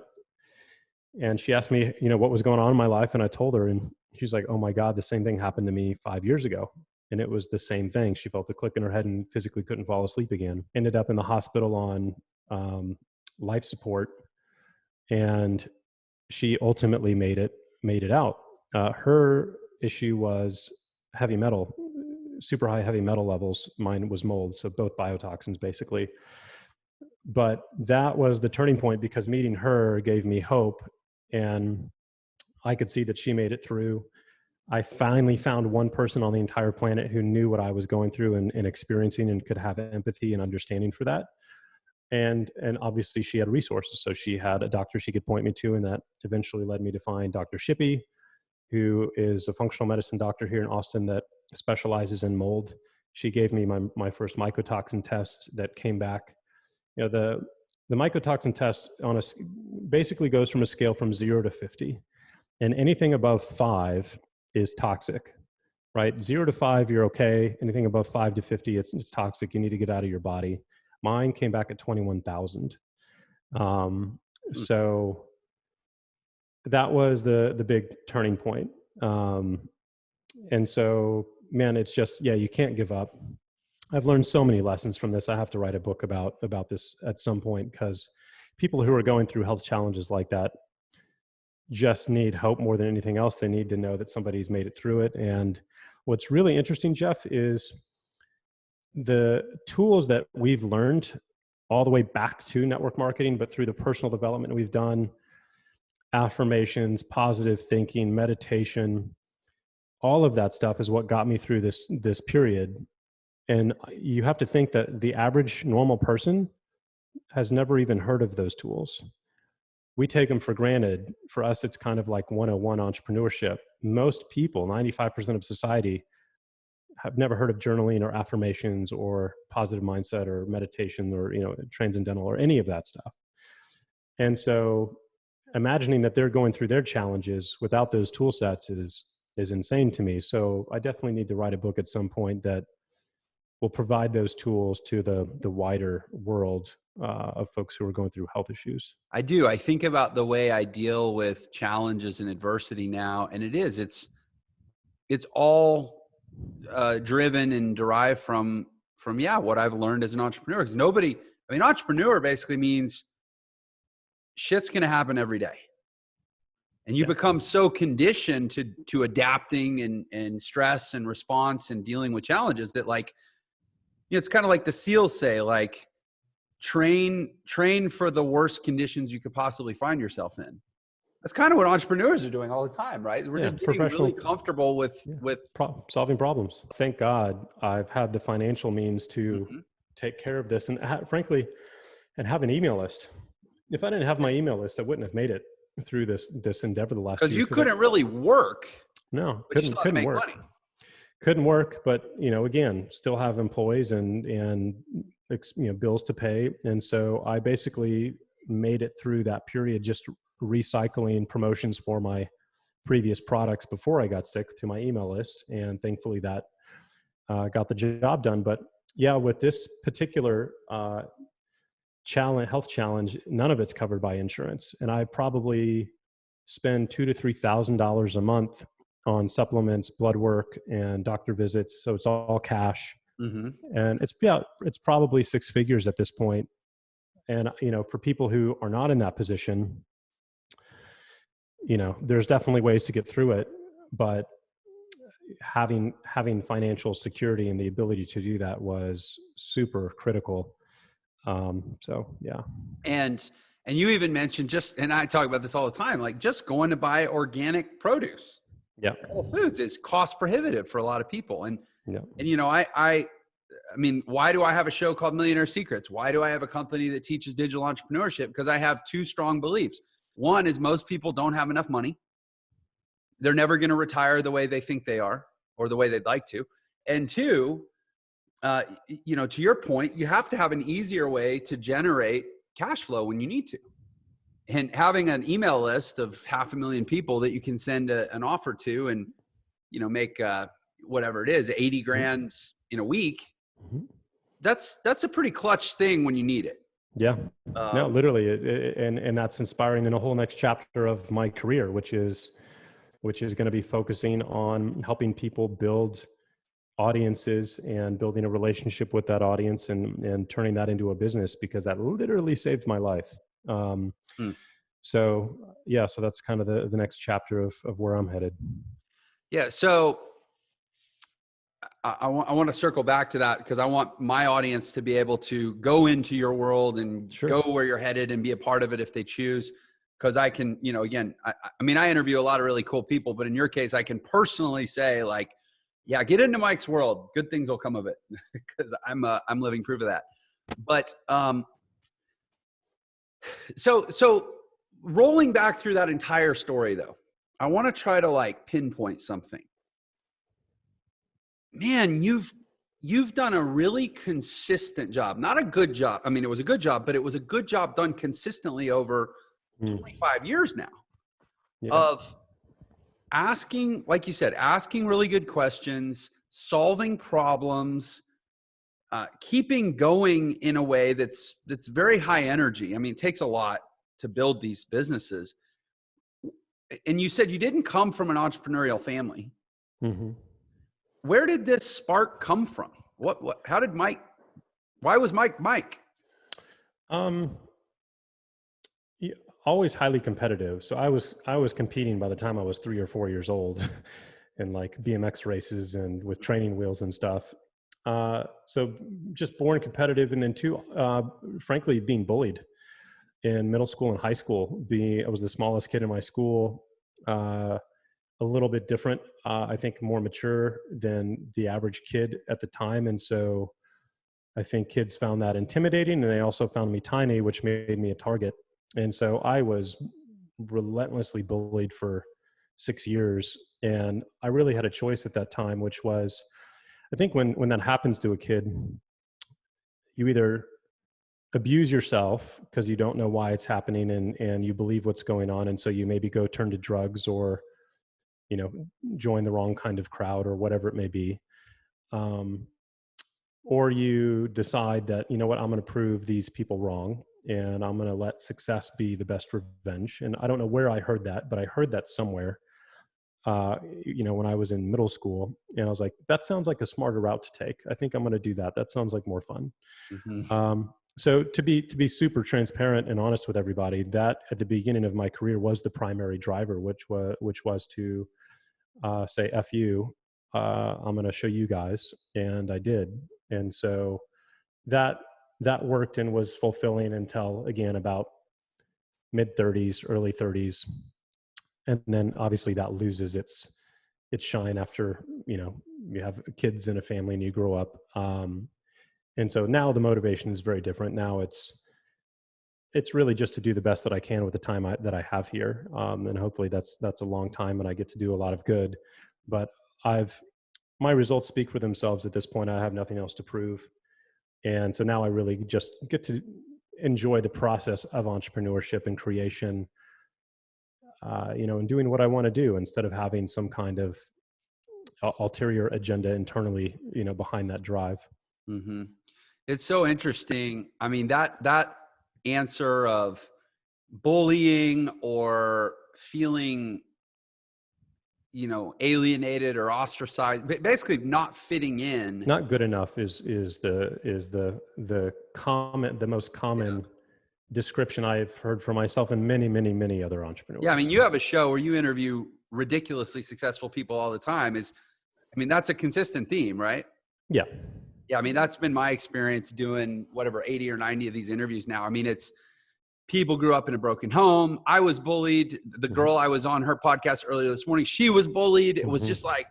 and she asked me, what was going on in my life. And I told her, and she's like, oh my God, the same thing happened to me 5 years ago. And it was the same thing. She felt the click in her head and physically couldn't fall asleep again. Ended up in the hospital on life support. And she ultimately made it out. Her issue was heavy metal, super high heavy metal levels. Mine was mold. So both biotoxins basically. But that was the turning point, because meeting her gave me hope, and I could see that she made it through. I finally found one person on the entire planet who knew what I was going through and experiencing, and could have empathy and understanding for that. And obviously she had resources. So she had a doctor she could point me to, and that eventually led me to find Dr. Shippey, who is a functional medicine doctor here in Austin that specializes in mold. She gave me my first mycotoxin test that came back. You know, the mycotoxin test basically goes from a scale from 0 to 50, and anything above 5 is toxic, right? 0 to 5, you're okay. Anything above 5 to 50, it's toxic. You need to get out of your body. Mine came back at 21,000. So that was the big turning point. And so, man, it's just, you can't give up. I've learned so many lessons from this. I have to write a book about this at some point, because people who are going through health challenges like that just need hope more than anything else. They need to know that somebody's made it through it. And what's really interesting, Jeff, is the tools that we've learned all the way back to network marketing, but through the personal development we've done, affirmations, positive thinking, meditation, all of that stuff is what got me through this period. And you have to think that the average normal person has never even heard of those tools. We take them for granted. For us, it's kind of like 101 entrepreneurship. Most people, 95% of society, have never heard of journaling or affirmations or positive mindset or meditation or, transcendental or any of that stuff. And so imagining that they're going through their challenges without those tool sets is insane to me. So I definitely need to write a book at some point that will provide those tools to the wider world of folks who are going through health issues. I do. I think about the way I deal with challenges and adversity now, and it's all driven and derived from what I've learned as an entrepreneur. Because entrepreneur basically means shit's going to happen every day. And you become so conditioned to adapting and stress and response and dealing with challenges that, like, it's kind of like the SEALs say, like, train for the worst conditions you could possibly find yourself in. That's kind of what entrepreneurs are doing all the time, right? We're just getting really comfortable with solving problems. Thank God I've had the financial means to take care of this, and frankly, and have an email list. If I didn't have my email list, I wouldn't have made it through this endeavor the last 2 years. Because you couldn't really work. No, couldn't work. Money. Couldn't work, but again, still have employees and bills to pay. And so I basically made it through that period, just recycling promotions for my previous products before I got sick to my email list. And thankfully that got the job done. But yeah, with this particular health challenge, none of it's covered by insurance. And I probably spend $2,000 to $3,000 a month on supplements, blood work, and doctor visits. So it's all cash. And it's probably 6 figures at this point. And, for people who are not in that position, there's definitely ways to get through it, but having financial security and the ability to do that was super critical. So, yeah. And you even mentioned and I talk about this all the time, like just going to buy organic produce. Yeah. Whole Foods is cost prohibitive for a lot of people. And I mean, why do I have a show called Millionaire Secrets? Why do I have a company that teaches digital entrepreneurship? Because I have 2 strong beliefs. One is most people don't have enough money. They're never going to retire the way they think they are or the way they'd like to. And 2, to your point, you have to have an easier way to generate cash flow when you need to. And having an email list of 500,000 people that you can send an offer to and, make whatever it is, 80 grand in a week, that's a pretty clutch thing when you need it. Yeah, no, literally. And that's inspiring in a whole next chapter of my career, which is going to be focusing on helping people build audiences and building a relationship with that audience and turning that into a business, because that literally saved my life. So that's kind of the next chapter of where I'm headed. Yeah. So I want to circle back to that, because I want my audience to be able to go into your world and go where you're headed and be a part of it if they choose. Because I can, again, I interview a lot of really cool people, but in your case, I can personally say, like, yeah, get into Mike's world. Good things will come of it, because I'm living proof of that. But so rolling back through that entire story, though, I want to try to like pinpoint something. Man, you've done a really consistent job. Not a good job. I mean, it was a good job, but it was a good job done consistently over 25 years now of asking, like you said, asking really good questions, solving problems, keeping going in a way that's very high energy. I mean, it takes a lot to build these businesses. And you said you didn't come from an entrepreneurial family. Mm-hmm. Where did this spark come from? How did Mike, why was Mike? Always highly competitive. So I was competing by the time I was 3 or 4 years old in like BMX races and with training wheels and stuff. So just born competitive. And then two, frankly, being bullied in middle school and high school. I was the smallest kid in my school, a little bit different, I think more mature than the average kid at the time. And so I think kids found that intimidating, and they also found me tiny, which made me a target. And so I was relentlessly bullied for 6 years. And I really had a choice at that time, which was, I think when that happens to a kid, you either abuse yourself because you don't know why it's happening and you believe what's going on. And so you maybe go turn to drugs or, join the wrong kind of crowd or whatever it may be. Or you decide that, you know what, I'm going to prove these people wrong and I'm going to let success be the best revenge. And I don't know where I heard that, but I heard that somewhere, when I was in middle school, and I was like, that sounds like a smarter route to take. I think I'm going to do that. That sounds like more fun. Mm-hmm. So to be super transparent and honest with everybody, that at the beginning of my career was the primary driver, which was to say, F you, I'm going to show you guys. And I did. And so that worked and was fulfilling until, again, about mid 30s, early 30s. And then obviously that loses its shine after, you have kids and a family and you grow up. And so now the motivation is very different. Now it's really just to do the best that I can with the time that I have here. And hopefully that's a long time and I get to do a lot of good, but my results speak for themselves at this point. I have nothing else to prove. And so now I really just get to enjoy the process of entrepreneurship and creation, and doing what I want to do instead of having some kind of ulterior agenda internally, behind that drive. Mm-hmm. It's so interesting. I mean, that answer of bullying or feeling, alienated or ostracized, basically not fitting in, not good enough is the most common description I've heard for myself and many, many, many other entrepreneurs. Yeah. I mean, you have a show where you interview ridiculously successful people all the time. That's a consistent theme, right? Yeah. Yeah. I mean, that's been my experience doing whatever, 80 or 90 of these interviews now. I mean, it's people grew up in a broken home. I was bullied. The girl I was on her podcast earlier this morning, she was bullied. It was just like,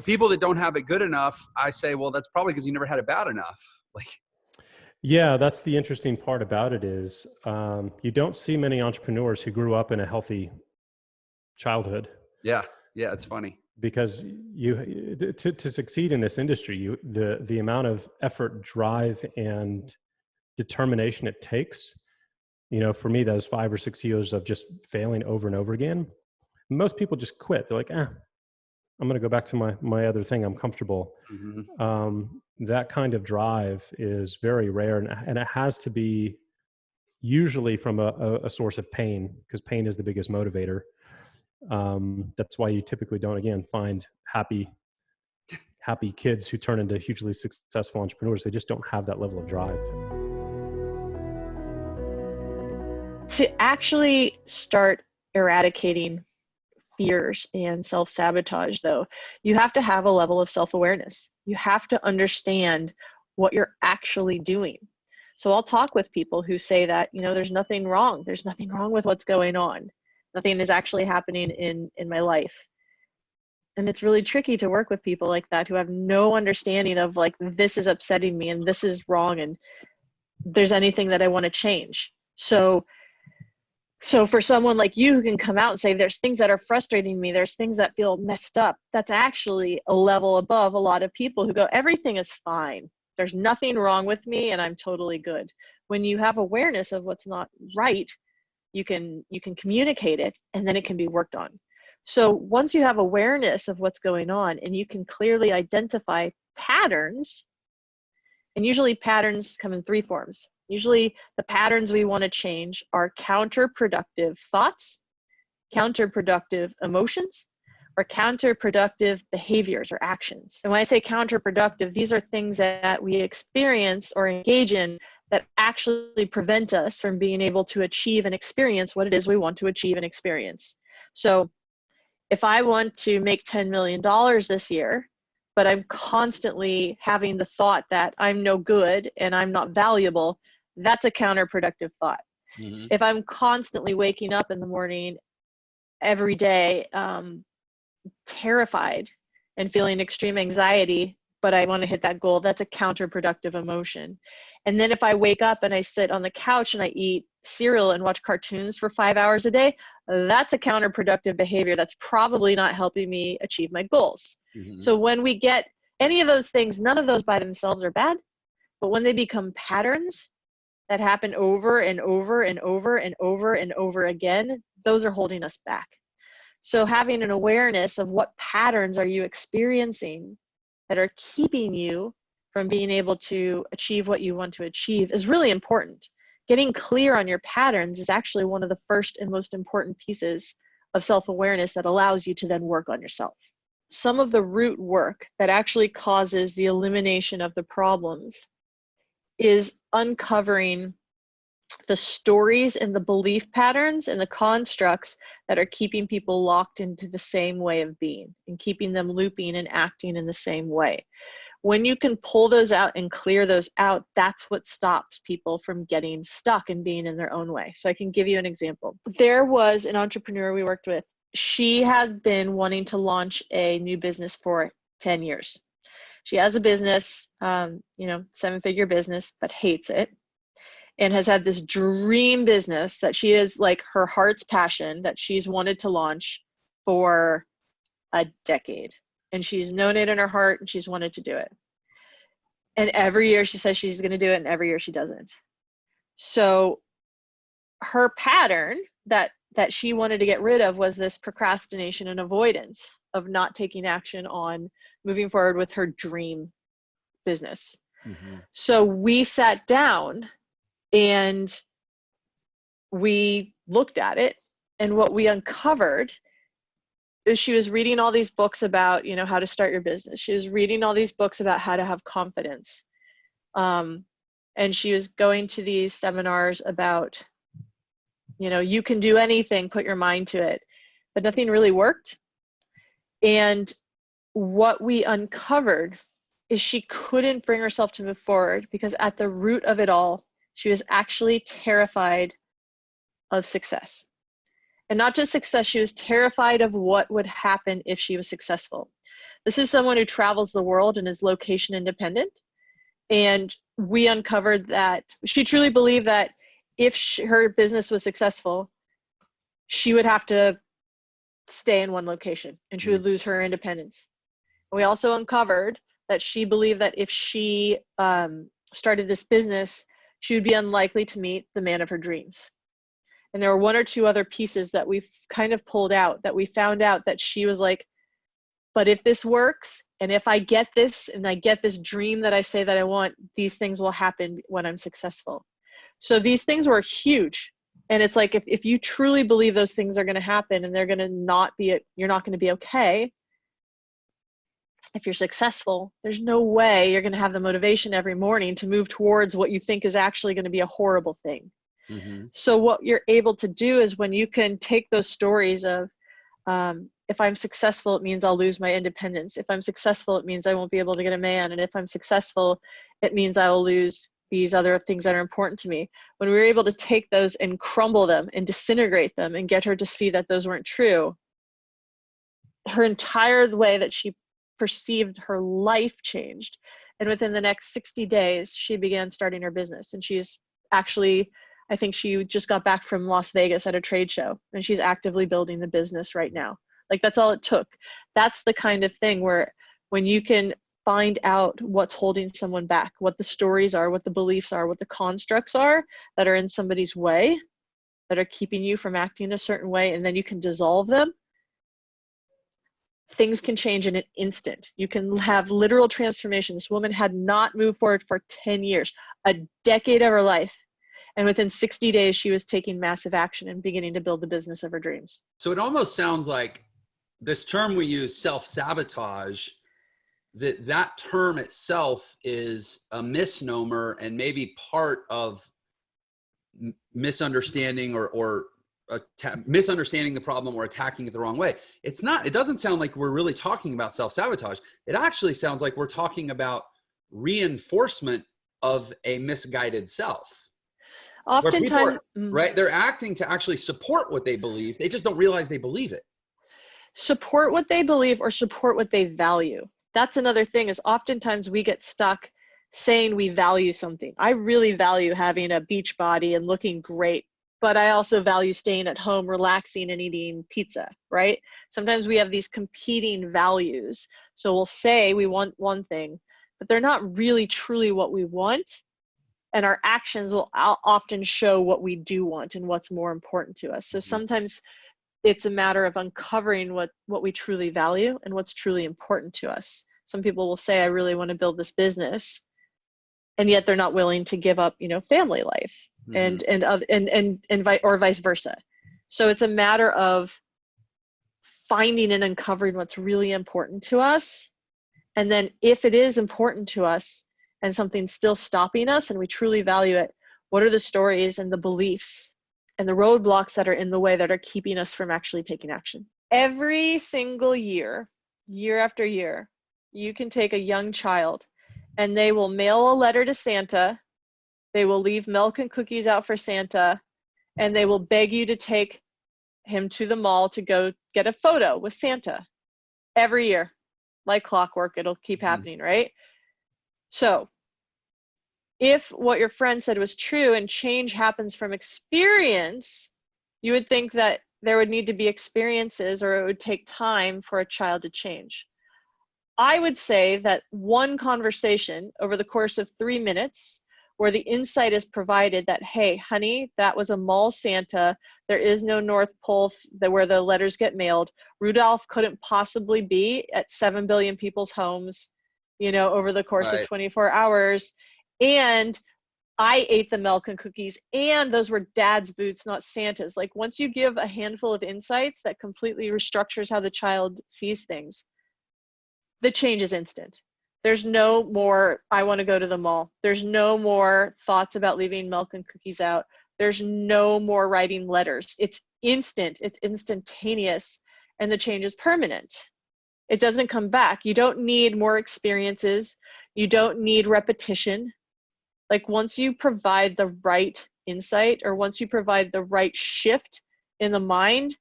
people that don't have it good enough, I say, well, that's probably because you never had it bad enough. Yeah, that's the interesting part about it is you don't see many entrepreneurs who grew up in a healthy childhood. Yeah, it's funny. Because to succeed in this industry, the amount of effort, drive, and determination it takes, for me, those 5 or 6 years of just failing over and over again, most people just quit. They're like, I'm going to go back to my other thing. I'm comfortable. Mm-hmm. That kind of drive is very rare, and it has to be usually from a source of pain, because pain is the biggest motivator. That's why you typically don't, again, find happy kids who turn into hugely successful entrepreneurs. They just don't have that level of drive. To actually start eradicating fears and self-sabotage, though, you have to have a level of self-awareness. You have to understand what you're actually doing. So I'll talk with people who say that, there's nothing wrong. There's nothing wrong with what's going on. Nothing is actually happening in my life. And it's really tricky to work with people like that who have no understanding of this is upsetting me and this is wrong and there's anything that I want to change. So So for someone like you who can come out and say, there's things that are frustrating me, there's things that feel messed up, that's actually a level above a lot of people who go, everything is fine. There's nothing wrong with me and I'm totally good. When you have awareness of what's not right, you can communicate it and then it can be worked on. So once you have awareness of what's going on and you can clearly identify patterns, and usually patterns come in three forms. Usually the patterns we want to change are counterproductive thoughts, counterproductive emotions, or counterproductive behaviors or actions. And when I say counterproductive, these are things that we experience or engage in that actually prevent us from being able to achieve and experience what it is we want to achieve and experience. So if I want to make $10 million this year, but I'm constantly having the thought that I'm no good and I'm not valuable, that's a counterproductive thought. Mm-hmm. If I'm constantly waking up in the morning every day terrified and feeling extreme anxiety, but I want to hit that goal, that's a counterproductive emotion. And then if I wake up and I sit on the couch and I eat cereal and watch cartoons for 5 hours a day, that's a counterproductive behavior that's probably not helping me achieve my goals. Mm-hmm. So when we get any of those things, none of those by themselves are bad, but when they become patterns that happen over and over and over and over and over again, those are holding us back. So having an awareness of what patterns are you experiencing that are keeping you from being able to achieve what you want to achieve is really important. Getting clear on your patterns is actually one of the first and most important pieces of self-awareness that allows you to then work on yourself. Some of the root work that actually causes the elimination of the problems is uncovering the stories and the belief patterns and the constructs that are keeping people locked into the same way of being and keeping them looping and acting in the same way. When you can pull those out and clear those out, that's what stops people from getting stuck and being in their own way. So I can give you an example. There was an entrepreneur we worked with. She had been wanting to launch a new business for 10 years. She has a business, 7-figure business, but hates it. And has had this dream business that she is like her heart's passion that she's wanted to launch for a decade. And she's known it in her heart and she's wanted to do it. And every year she says she's going to do it and every year she doesn't. So her pattern that she wanted to get rid of was this procrastination and avoidance of not taking action on moving forward with her dream business. Mm-hmm. So we sat down and we looked at it, and what we uncovered is she was reading all these books about, how to start your business. She was reading all these books about how to have confidence. And she was going to these seminars about, you can do anything, put your mind to it, but nothing really worked. And what we uncovered is she couldn't bring herself to move forward because at the root of it all, she was actually terrified of success. And not just success, she was terrified of what would happen if she was successful. This is someone who travels the world and is location independent. And we uncovered that she truly believed that if her business was successful, she would have to stay in one location and she would lose her independence. We also uncovered that she believed that if she started this business, she would be unlikely to meet the man of her dreams. And there were one or two other pieces that we've kind of pulled out that we found out that she was like, but if this works, and if I get this, and I get this dream that I say that I want, these things will happen when I'm successful. So these things were huge. And it's like, if you truly believe those things are going to happen and they're going to not be, you're not going to be okay. If you're successful, there's no way you're going to have the motivation every morning to move towards what you think is actually going to be a horrible thing. Mm-hmm. So what you're able to do is when you can take those stories of, if I'm successful, it means I'll lose my independence. If I'm successful, it means I won't be able to get a man. And if I'm successful, it means I will lose these other things that are important to me. When we were able to take those and crumble them and disintegrate them and get her to see that those weren't true, her entire way that she perceived her life changed. And within the next 60 days, she began starting her business. And she's actually I think she just got back from Las Vegas at a trade show, and she's actively building the business right now. Like, that's all it took. That's the kind of thing where when you can find out what's holding someone back, what the stories are, what the beliefs are, what the constructs are that are in somebody's way, that are keeping you from acting a certain way, and then you can dissolve them, things can change in an instant. You can have literal transformation. This woman had not moved forward for 10 years, a decade of her life. And within 60 days, she was taking massive action and beginning to build the business of her dreams. So it almost sounds like this term we use, self-sabotage, that term itself is a misnomer and maybe part of misunderstanding or misunderstanding the problem or attacking it the wrong way. It's not, it doesn't sound like we're really talking about self-sabotage. It actually sounds like we're talking about reinforcement of a misguided self. Oftentimes, right? They're acting to actually support what they believe. They just don't realize they believe it. Support what they believe or support what they value. That's another thing, is oftentimes we get stuck saying we value something. I really value having a beach body and looking great, but I also value staying at home, relaxing and eating pizza, right? Sometimes we have these competing values. So we'll say we want one thing, but they're not really truly what we want. And our actions will often show what we do want and what's more important to us. So sometimes it's a matter of uncovering what we truly value and what's truly important to us. Some people will say, I really want to build this business, and yet they're not willing to give up, family life and or vice versa. So it's a matter of finding and uncovering what's really important to us. And then if it is important to us and something's still stopping us and we truly value it, what are the stories and the beliefs and the roadblocks that are in the way that are keeping us from actually taking action? Every single year, year after year, you can take a young child and they will mail a letter to Santa. They will leave milk and cookies out for Santa, and they will beg you to take him to the mall to go get a photo with Santa. Every year, like clockwork, it'll keep happening, right? So if what your friend said was true and change happens from experience, you would think that there would need to be experiences, or it would take time for a child to change. I would say that one conversation over the course of 3 minutes, where the insight is provided that, hey, honey, that was a mall Santa. There is no North Pole where the letters get mailed. Rudolph couldn't possibly be at 7 billion people's homes, over the course of 24 hours. And I ate the milk and cookies, and those were dad's boots, not Santa's. Like, once you give a handful of insights that completely restructures how the child sees things, the change is instant. There's no more, I want to go to the mall. There's no more thoughts about leaving milk and cookies out. There's no more writing letters. It's instant, it's instantaneous, and the change is permanent. It doesn't come back. You don't need more experiences. You don't need repetition. Like, once you provide the right insight, or once you provide the right shift in the mind,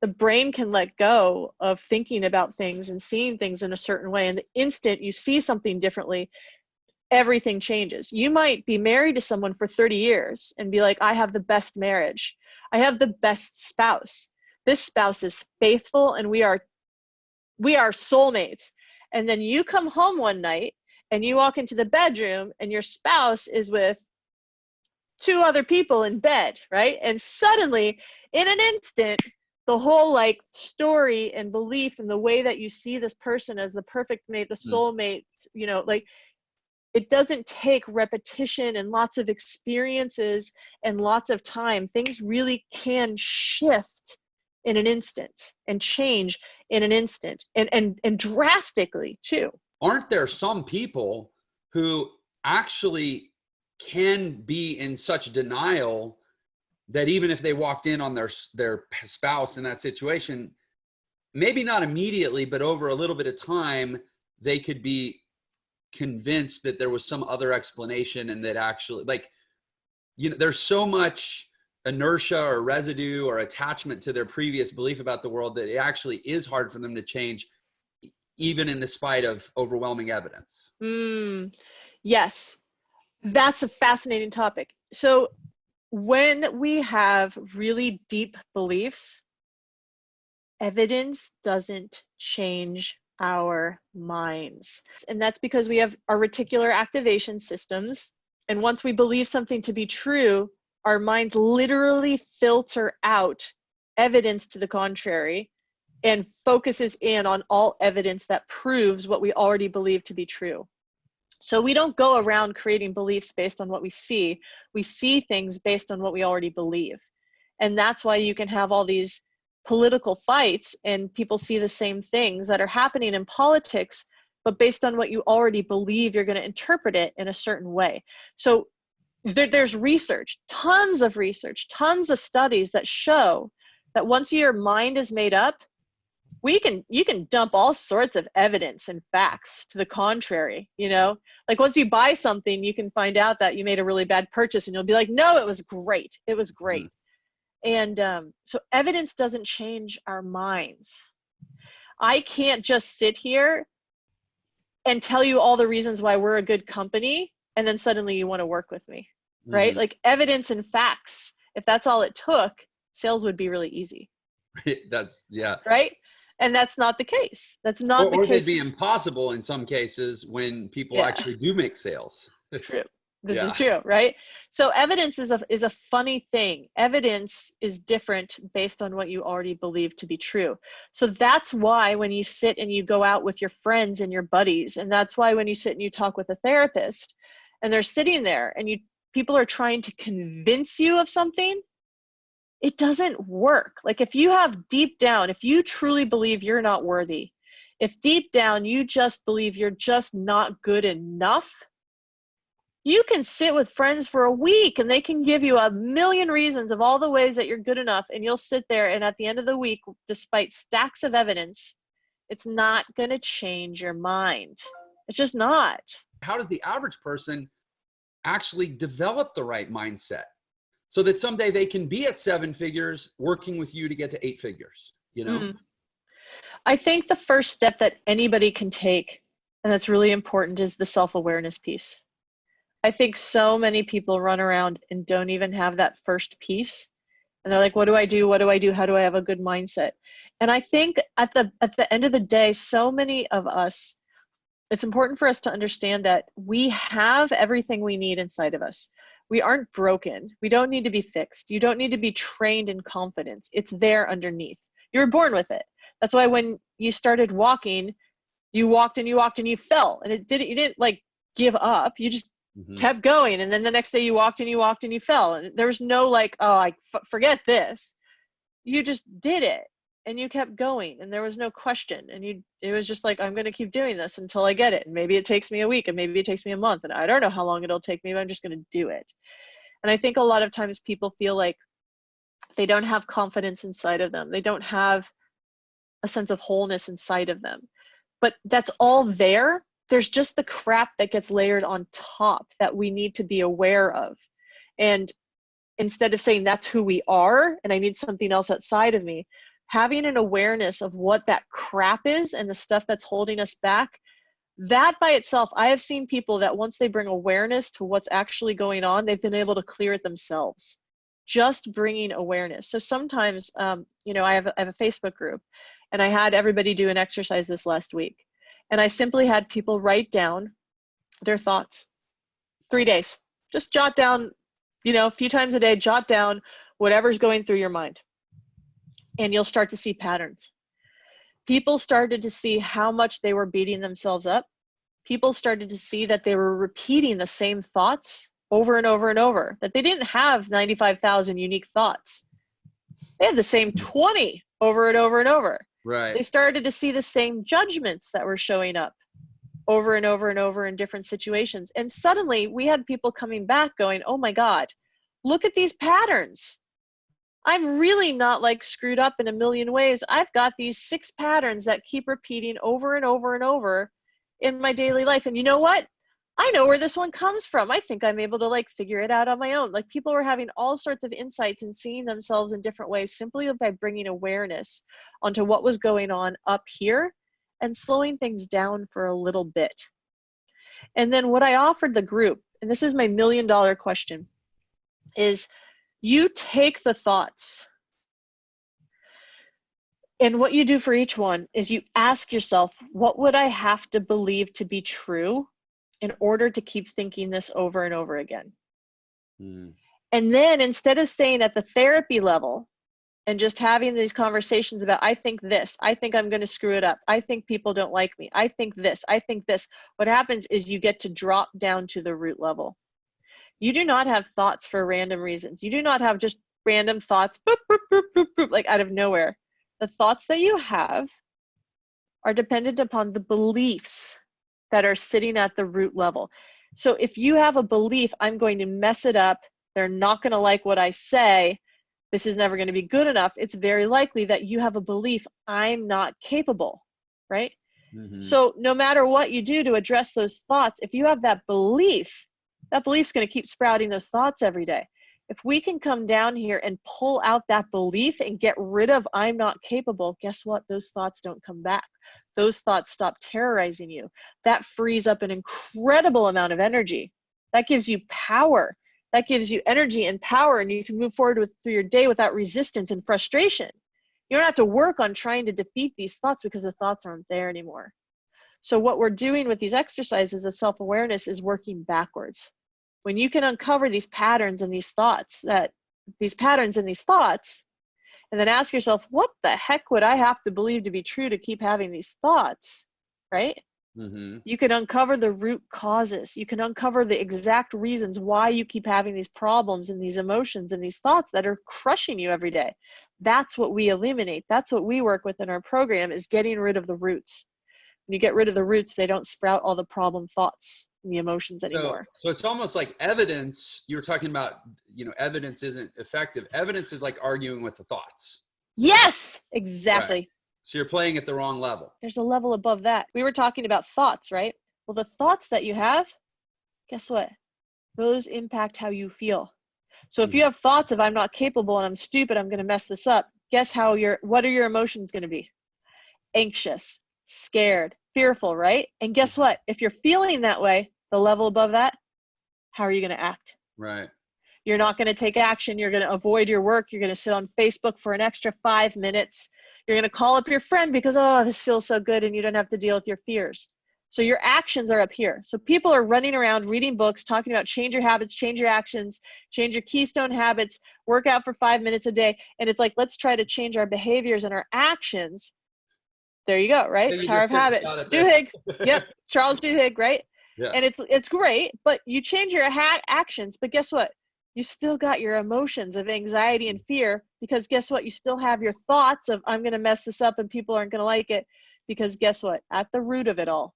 the brain can let go of thinking about things and seeing things in a certain way. And the instant you see something differently, everything changes. You might be married to someone for 30 years and be like, I have the best marriage. I have the best spouse. This spouse is faithful, and we are soulmates. And then you come home one night and you walk into the bedroom and your spouse is with 2 other people in bed, right? And suddenly, in an instant, the whole story and belief and the way that you see this person as the perfect mate, the soulmate, it doesn't take repetition and lots of experiences and lots of time. Things really can shift in an instant and change in an instant, and drastically too. Aren't there some people who actually can be in such denial that even if they walked in on their spouse in that situation, maybe not immediately, but over a little bit of time, they could be convinced that there was some other explanation, and that actually, there's so much inertia or residue or attachment to their previous belief about the world that it actually is hard for them to change, even in the spite of overwhelming evidence. Yes, that's a fascinating topic. So when we have really deep beliefs, evidence doesn't change our minds. And that's because we have our reticular activation systems. And once we believe something to be true, our minds literally filter out evidence to the contrary and focuses in on all evidence that proves what we already believe to be true. So we don't go around creating beliefs based on what we see. We see things based on what we already believe. And that's why you can have all these political fights and people see the same things that are happening in politics, but based on what you already believe, you're going to interpret it in a certain way. So there's research, tons of studies that show that once your mind is made up, you can dump all sorts of evidence and facts to the contrary. You know, like once you buy something, you can find out that you made a really bad purchase and you'll be like, no, it was great. It was great. And so evidence doesn't change our minds. I can't just sit here and tell you all the reasons why we're a good company and then suddenly you want to work with me, right? Like evidence and facts, if that's all it took, sales would be really easy. That's, yeah. Right? And that's not the case. That's not the case. Or they'd be impossible in some cases when people actually do make sales. True. This is true, right? So evidence is a funny thing. Evidence is different based on what you already believe to be true. So that's why when you sit and you go out with your friends and your buddies, and that's why when you sit and you talk with a therapist and they're sitting there and people are trying to convince you of something, it doesn't work. Like if you have deep down, if you truly believe you're not worthy, if deep down you just believe you're just not good enough, you can sit with friends for a week and they can give you a million reasons of all the ways that you're good enough, and you'll sit there and at the end of the week, despite stacks of evidence, it's not going to change your mind. It's just not. How does the average person actually develop the right mindset so that someday they can be at 7 figures working with you to get to 8 figures, you know? I think the first step that anybody can take, and that's really important, is the self-awareness piece. I think so many people run around and don't even have that first piece. And they're like, what do I do? What do I do? How do I have a good mindset? And I think at the end of the day, so many of us, it's important for us to understand that we have everything we need inside of us. We aren't broken. We don't need to be fixed. You don't need to be trained in confidence. It's there underneath. You were born with it. That's why when you started walking, you walked and you walked and you fell. And you didn't like give up. You just kept going. And then the next day you walked and you walked and you fell. And there was no like, oh, forget this. You just did it and you kept going. And there was no question. And it was just like, I'm going to keep doing this until I get it. And maybe it takes me a week and maybe it takes me a month. And I don't know how long it'll take me, but I'm just going to do it. And I think a lot of times people feel like they don't have confidence inside of them. They don't have a sense of wholeness inside of them. But that's all there. There's just the crap that gets layered on top that we need to be aware of. And instead of saying that's who we are and I need something else outside of me, having an awareness of what that crap is and the stuff that's holding us back, that by itself, I have seen people that once they bring awareness to what's actually going on, they've been able to clear it themselves. Just bringing awareness. So sometimes, I have a Facebook group, and I had everybody do an exercise this last week. And I simply had people write down their thoughts. 3 days. Just jot down, a few times a day, jot down whatever's going through your mind. And you'll start to see patterns. People started to see how much they were beating themselves up. People started to see that they were repeating the same thoughts over and over and over, that they didn't have 95,000 unique thoughts. They had the same 20 over and over and over. Right. They started to see the same judgments that were showing up over and over and over in different situations. And suddenly we had people coming back going, oh my God, look at these patterns. I'm really not like screwed up in a million ways. I've got these 6 patterns that keep repeating over and over and over in my daily life. And you know what? I know where this one comes from. I think I'm able to like figure it out on my own. Like people were having all sorts of insights and seeing themselves in different ways simply by bringing awareness onto what was going on up here and slowing things down for a little bit. And then what I offered the group, and this is my $1 million question, is You take the thoughts, and what you do for each one is you ask yourself, what would I have to believe to be true in order to keep thinking this over and over again? And then instead of staying at the therapy level and just having these conversations about, I think this, I think I'm going to screw it up, I think people don't like me, I think this, what happens is you get to drop down to the root level. You do not have thoughts for random reasons. You do not have just random thoughts, boop, boop, boop, boop, boop, like out of nowhere. The thoughts that you have are dependent upon the beliefs that are sitting at the root level. So if you have a belief, I'm going to mess it up, they're not going to like what I say, this is never going to be good enough, it's very likely that you have a belief, I'm not capable, right? So no matter what you do to address those thoughts, if you have that belief's going to keep sprouting those thoughts every day. If we can come down here and pull out that belief and get rid of I'm not capable, guess what? Those thoughts don't come back. Those thoughts stop terrorizing you. That frees up an incredible amount of energy. That gives you power. That gives you energy and power, and you can move forward through your day without resistance and frustration. You don't have to work on trying to defeat these thoughts because the thoughts aren't there anymore. So what we're doing with these exercises of self-awareness is working backwards. When you can uncover these patterns and these thoughts, and then ask yourself, what the heck would I have to believe to be true to keep having these thoughts, right? You can uncover the root causes. You can uncover the exact reasons why you keep having these problems and these emotions and these thoughts that are crushing you every day. That's what we eliminate. That's what we work with in our program, is getting rid of the roots. When you get rid of the roots, they don't sprout all the problem thoughts and the emotions anymore. So it's almost like evidence. You were talking about, evidence isn't effective. Evidence is like arguing with the thoughts. Yes, exactly. Right. So you're playing at the wrong level. There's a level above that. We were talking about thoughts, right? Well, the thoughts that you have, guess what? Those impact how you feel. So if you have thoughts of I'm not capable and I'm stupid, I'm going to mess this up, guess what are your emotions going to be? Anxious, scared, fearful, right? And guess what? If you're feeling that way, the level above that, how are you going to act? Right. You're not going to take action. You're going to avoid your work. You're going to sit on Facebook for an extra 5 minutes. You're going to call up your friend because, oh, this feels so good, and you don't have to deal with your fears. So your actions are up here. So people are running around reading books, talking about change your habits, change your actions, change your keystone habits, work out for 5 minutes a day. And it's like, let's try to change our behaviors and our actions. There you go, right? Power of habit. Duhigg. Yep. Charles Duhigg, right? Yeah. And it's great, but you change your actions, but guess what? You still got your emotions of anxiety and fear, because guess what? You still have your thoughts of I'm going to mess this up and people aren't going to like it, because guess what? At the root of it all,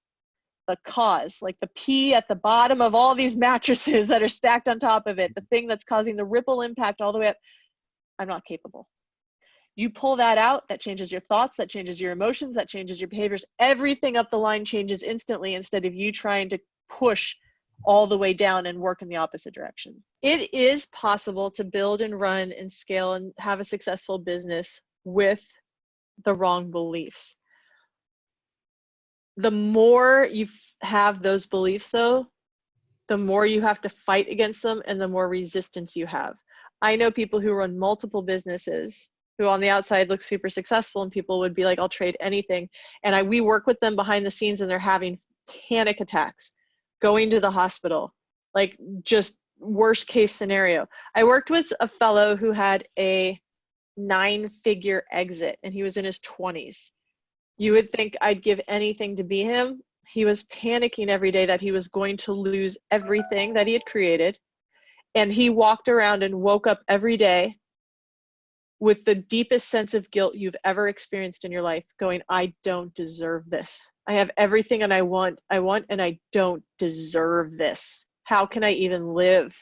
the cause, like the pea at the bottom of all these mattresses that are stacked on top of it, the thing that's causing the ripple impact all the way up, I'm not capable. You pull that out, that changes your thoughts, that changes your emotions, that changes your behaviors. Everything up the line changes instantly, instead of you trying to push all the way down and work in the opposite direction. It is possible to build and run and scale and have a successful business with the wrong beliefs. The more you have those beliefs, though, the more you have to fight against them and the more resistance you have. I know people who run multiple businesses who on the outside look super successful, and people would be like, I'll trade anything. And we work with them behind the scenes, and they're having panic attacks, going to the hospital, like just worst case scenario. I worked with a fellow who had a 9-figure exit, and he was in his 20s. You would think I'd give anything to be him. He was panicking every day that he was going to lose everything that he had created. And he walked around and woke up every day with the deepest sense of guilt you've ever experienced in your life, going, I don't deserve this. I have everything and I want, and I don't deserve this. How can I even live?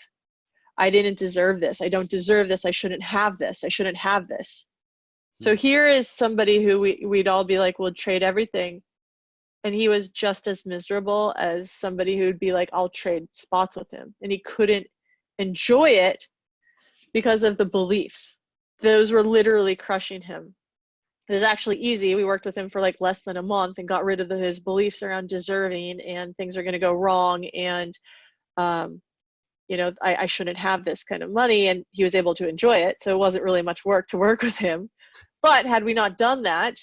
I didn't deserve this. I don't deserve this. I shouldn't have this. I shouldn't have this. So here is somebody who we'd all be like, we'll trade everything. And he was just as miserable as somebody who'd be like, I'll trade spots with him. And he couldn't enjoy it because of the beliefs. Those were literally crushing him. It was actually easy. We worked with him for like less than a month and got rid of his beliefs around deserving and things are going to go wrong. And I shouldn't have this kind of money, and he was able to enjoy it. So it wasn't really much work to work with him. But had we not done that,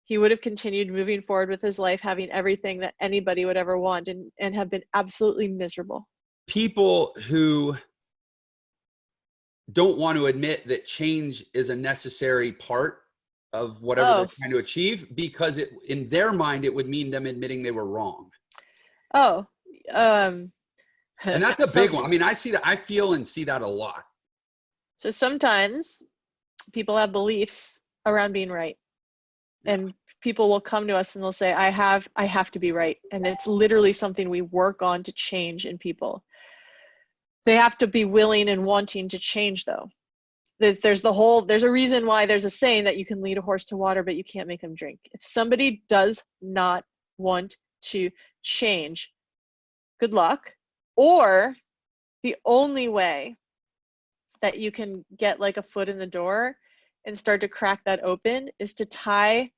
he would have continued moving forward with his life, having everything that anybody would ever want, and have been absolutely miserable. People who don't want to admit that change is a necessary part of whatever they're trying to achieve, because in their mind, it would mean them admitting they were wrong. And that's a big one. I mean, I see that, I feel and see that a lot. So sometimes people have beliefs around being right. And people will come to us and they'll say, I have to be right. And it's literally something we work on to change in people. They have to be willing and wanting to change, though. There's a reason why there's a saying that you can lead a horse to water, but you can't make him drink. If somebody does not want to change, good luck. Or the only way that you can get like a foot in the door and start to crack that open is to tie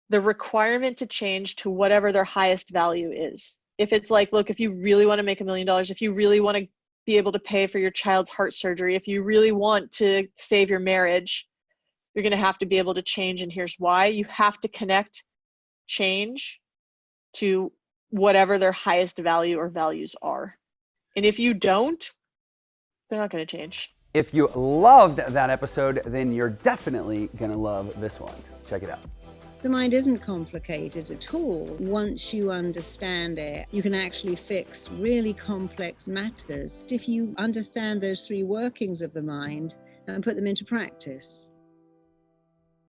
the requirement to change to whatever their highest value is. If it's like, look, if you really want to make $1 million, if you really want to be able to pay for your child's heart surgery, if you really want to save your marriage, you're going to have to be able to change. And here's why. You have to connect change to whatever their highest value or values are. And if you don't, they're not going to change. If you loved that episode, then you're definitely going to love this one. Check it out. The mind isn't complicated at all. Once you understand it, you can actually fix really complex matters if you understand those three workings of the mind and put them into practice.